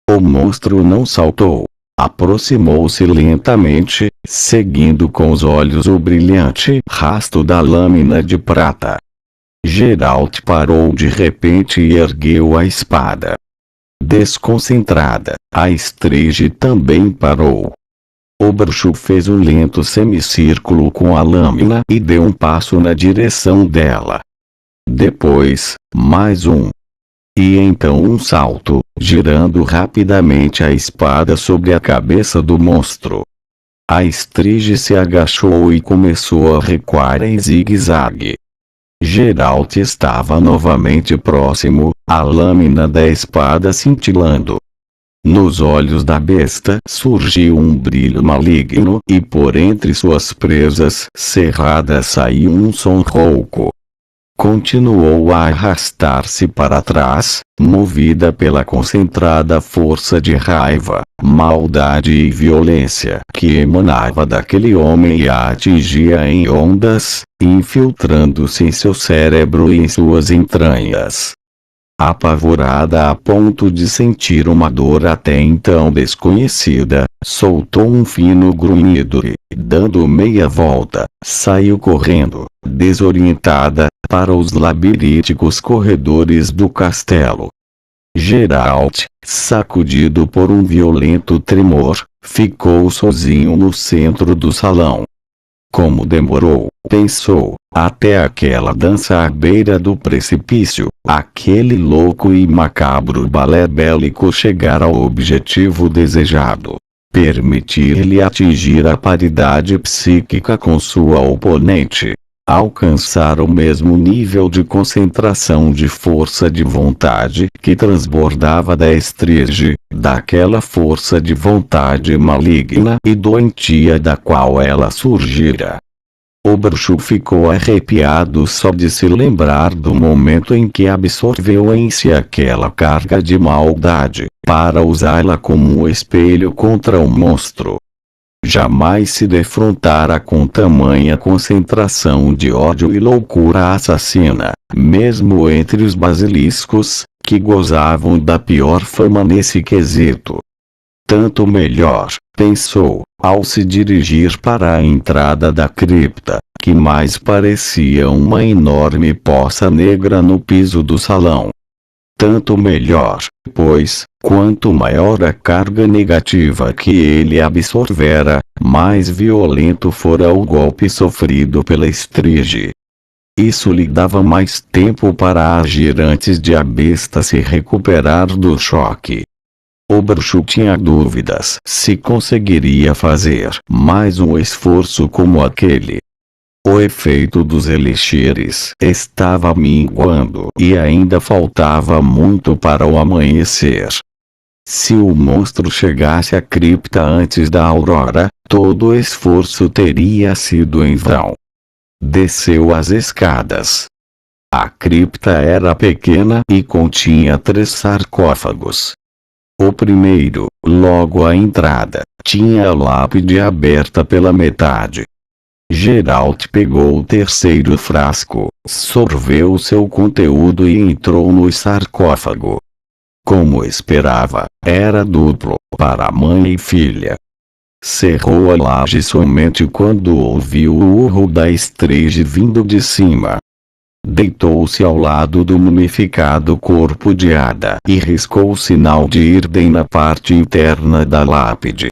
O monstro não saltou. Aproximou-se lentamente, seguindo com os olhos o brilhante rastro da lâmina de prata. Geralt parou de repente e ergueu a espada. Desconcentrada, a Estreje também parou. O bruxo fez um lento semicírculo com a lâmina e deu um passo na direção dela. Depois, mais um. E então um salto, girando rapidamente a espada sobre a cabeça do monstro. A Estreje se agachou e começou a recuar em zigue-zague. Geralt estava novamente próximo, a lâmina da espada cintilando. Nos olhos da besta surgiu um brilho maligno e por entre suas presas cerradas saiu um som rouco. Continuou a arrastar-se para trás, movida pela concentrada força de raiva, maldade e violência que emanava daquele homem e a atingia em ondas, infiltrando-se em seu cérebro e em suas entranhas. Apavorada a ponto de sentir uma dor até então desconhecida, soltou um fino grunhido e, dando meia volta, saiu correndo, desorientada, para os labirínticos corredores do castelo. Geralt, sacudido por um violento tremor, ficou sozinho no centro do salão. Como demorou, pensou, até aquela dança à beira do precipício, aquele louco e macabro balé bélico chegar ao objetivo desejado. Permitir-lhe atingir a paridade psíquica com sua oponente. Alcançar o mesmo nível de concentração de força de vontade que transbordava da Estreje, daquela força de vontade maligna e doentia da qual ela surgira. O bruxo ficou arrepiado só de se lembrar do momento em que absorveu em si aquela carga de maldade, para usá-la como um espelho contra o monstro. Jamais se defrontara com tamanha concentração de ódio e loucura assassina, mesmo entre os basiliscos, que gozavam da pior fama nesse quesito. Tanto melhor, pensou, ao se dirigir para a entrada da cripta, que mais parecia uma enorme poça negra no piso do salão. Tanto melhor, pois, quanto maior a carga negativa que ele absorvera, mais violento fora o golpe sofrido pela Estreje. Isso lhe dava mais tempo para agir antes de a besta se recuperar do choque. O bruxo tinha dúvidas se conseguiria fazer mais um esforço como aquele. O efeito dos elixires estava minguando e ainda faltava muito para o amanhecer. Se o monstro chegasse à cripta antes da aurora, todo o esforço teria sido em vão. Desceu as escadas. A cripta era pequena e continha 3 sarcófagos. O primeiro, logo à entrada, tinha a lápide aberta pela metade. Geralt pegou o terceiro frasco, sorveu seu conteúdo e entrou no sarcófago. Como esperava, era duplo, para mãe e filha. Cerrou a laje somente quando ouviu o urro da Estreje vindo de cima. Deitou-se ao lado do mumificado corpo de Ada e riscou o sinal de Irden na parte interna da lápide.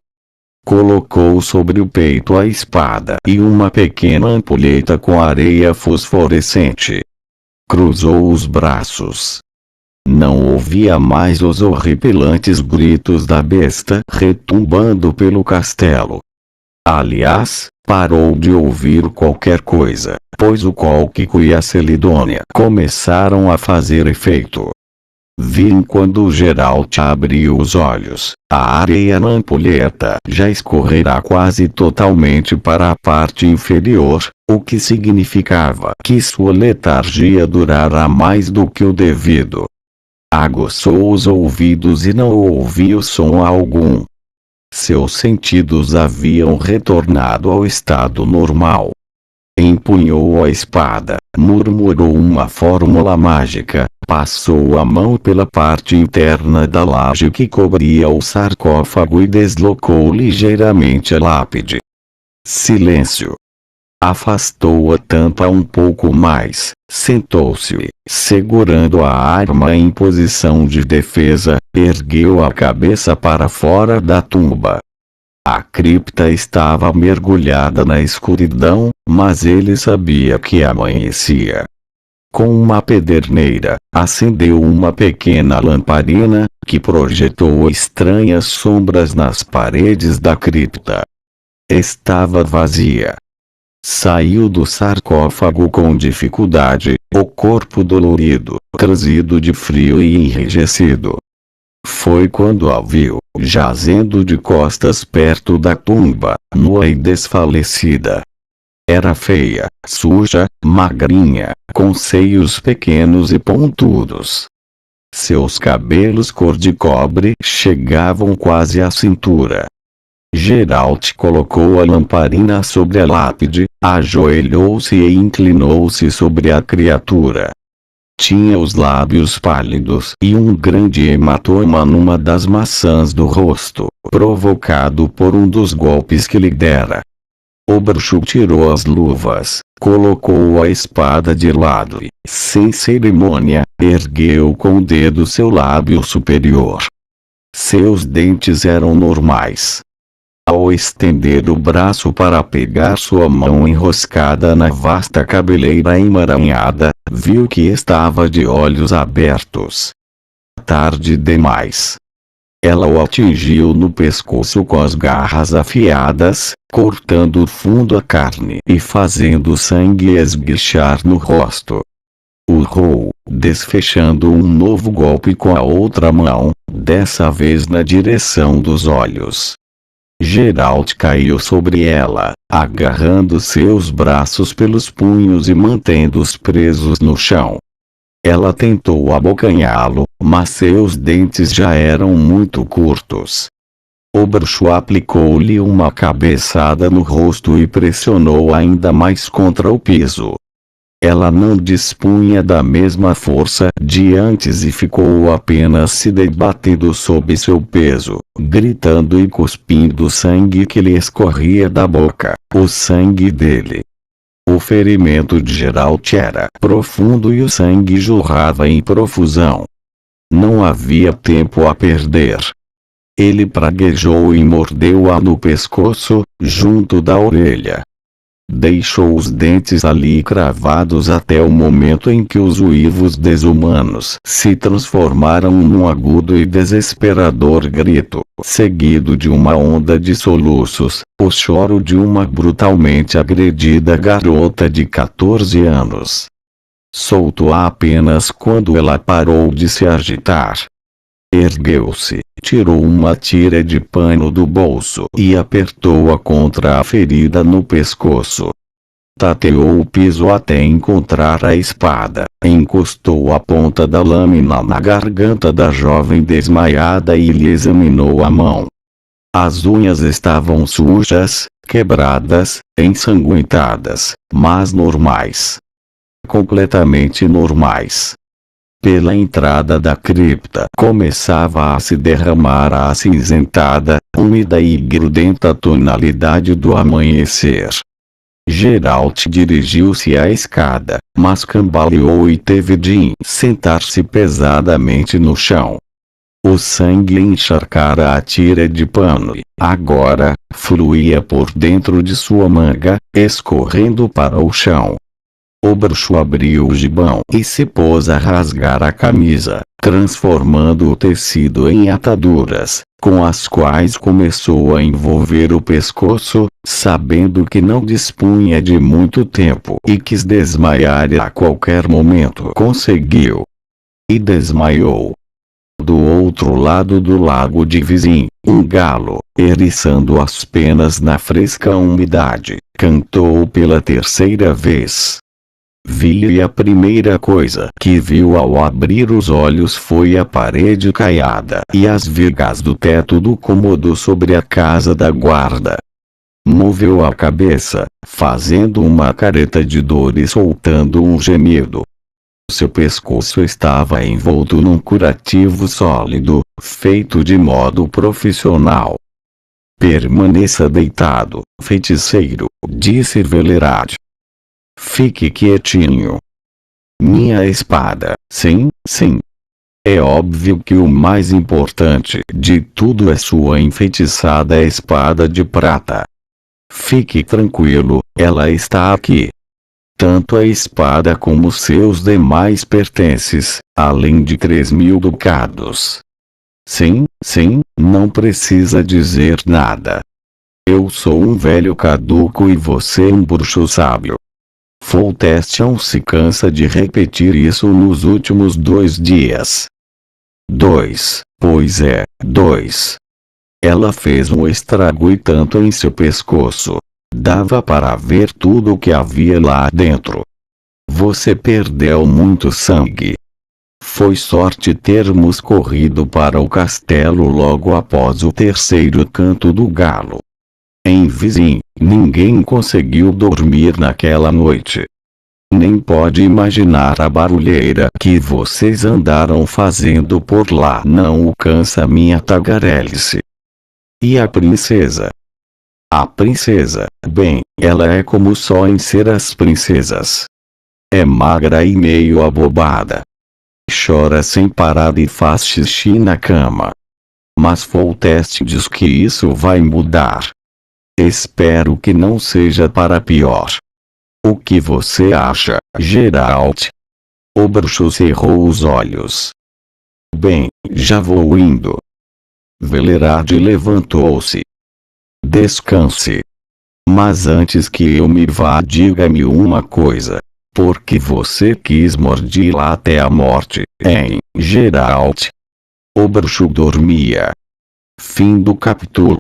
Colocou sobre o peito a espada e uma pequena ampulheta com areia fosforescente. Cruzou os braços. Não ouvia mais os horripilantes gritos da besta retumbando pelo castelo. Aliás, parou de ouvir qualquer coisa, pois o cólquico e a celidônia começaram a fazer efeito. Quando Geralt abriu os olhos, a areia na ampulheta já escorrera quase totalmente para a parte inferior, o que significava que sua letargia durara mais do que o devido. Aguçou os ouvidos e não ouviu som algum. Seus sentidos haviam retornado ao estado normal. Empunhou a espada, murmurou uma fórmula mágica, passou a mão pela parte interna da laje que cobria o sarcófago e deslocou ligeiramente a lápide. Silêncio. Afastou a tampa um pouco mais, sentou-se e, segurando a arma em posição de defesa, ergueu a cabeça para fora da tumba. A cripta estava mergulhada na escuridão, mas ele sabia que amanhecia. Com uma pederneira, acendeu uma pequena lamparina, que projetou estranhas sombras nas paredes da cripta. Estava vazia. Saiu do sarcófago com dificuldade, o corpo dolorido, transido de frio e enrijecido. Foi quando a viu, jazendo de costas perto da tumba, nua e desfalecida. Era feia, suja, magrinha, com seios pequenos e pontudos. Seus cabelos cor de cobre chegavam quase à cintura. Geralt colocou a lamparina sobre a lápide, ajoelhou-se e inclinou-se sobre a criatura. Tinha os lábios pálidos e um grande hematoma numa das maçãs do rosto, provocado por um dos golpes que lhe dera. O bruxo tirou as luvas, colocou a espada de lado e, sem cerimônia, ergueu com o dedo seu lábio superior. Seus dentes eram normais. Ao estender o braço para pegar sua mão enroscada na vasta cabeleira emaranhada, viu que estava de olhos abertos. Tarde demais. Ela o atingiu no pescoço com as garras afiadas, cortando fundo a carne e fazendo o sangue esguichar no rosto. Urrou, desfechando um novo golpe com a outra mão, dessa vez na direção dos olhos. Geralt caiu sobre ela, agarrando seus braços pelos punhos e mantendo-os presos no chão. Ela tentou abocanhá-lo, mas seus dentes já eram muito curtos. O bruxo aplicou-lhe uma cabeçada no rosto e pressionou ainda mais contra o piso. Ela não dispunha da mesma força de antes e ficou apenas se debatendo sob seu peso, gritando e cuspindo sangue que lhe escorria da boca, o sangue dele. O ferimento de Geralt era profundo e o sangue jorrava em profusão. Não havia tempo a perder. Ele praguejou e mordeu-a no pescoço, junto da orelha. Deixou os dentes ali cravados até o momento em que os uivos desumanos se transformaram num agudo e desesperador grito, seguido de uma onda de soluços, o choro de uma brutalmente agredida garota de 14 anos. Soltou-a apenas quando ela parou de se agitar. Ergueu-se, tirou uma tira de pano do bolso e apertou-a contra a ferida no pescoço. Tateou o piso até encontrar a espada, encostou a ponta da lâmina na garganta da jovem desmaiada e lhe examinou a mão. As unhas estavam sujas, quebradas, ensanguentadas, mas normais. Completamente normais. Pela entrada da cripta começava a se derramar a acinzentada, úmida e grudenta tonalidade do amanhecer. Geralt dirigiu-se à escada, mas cambaleou e teve de sentar-se pesadamente no chão. O sangue encharcara a tira de pano e, agora, fluía por dentro de sua manga, escorrendo para o chão. O bruxo abriu o gibão e se pôs a rasgar a camisa, transformando o tecido em ataduras, com as quais começou a envolver o pescoço, sabendo que não dispunha de muito tempo e quis desmaiar a qualquer momento. Conseguiu. E desmaiou. Do outro lado do lago de Vizim, um galo, eriçando as penas na fresca umidade, cantou pela terceira vez. E a primeira coisa que viu ao abrir os olhos foi a parede caiada e as vigas do teto do cômodo sobre a casa da guarda. Moveu a cabeça, fazendo uma careta de dor e soltando um gemido. Seu pescoço estava envolto num curativo sólido, feito de modo profissional. Permaneça deitado, feiticeiro, disse Velerade. Fique quietinho. Minha espada, sim, sim. É óbvio que o mais importante de tudo é sua enfeitiçada espada de prata. Fique tranquilo, ela está aqui. Tanto a espada como seus demais pertences, além de 3.000 ducados. Sim, sim, não precisa dizer nada. Eu sou um velho caduco e você um bruxo sábio. Foltestion se cansa de repetir isso nos últimos 2 dias. 2, pois é, 2. Ela fez um estrago e tanto em seu pescoço. Dava para ver tudo o que havia lá dentro. Você perdeu muito sangue. Foi sorte termos corrido para o castelo logo após o terceiro canto do galo. Em Vizim, ninguém conseguiu dormir naquela noite. Nem pode imaginar a barulheira que vocês andaram fazendo por lá. Não alcança minha tagarelice. E a princesa? A princesa, bem, ela é como só em ser as princesas. É magra e meio abobada. Chora sem parar e faz xixi na cama. Mas Foltest diz que isso vai mudar. Espero que não seja para pior. O que você acha, Geralt? O bruxo cerrou os olhos. Bem, já vou indo. Velerade levantou-se. Descanse. Mas antes que eu me vá, diga-me uma coisa. Por que você quis mordê-la até a morte, hein, Geralt? O bruxo dormia. Fim do capítulo.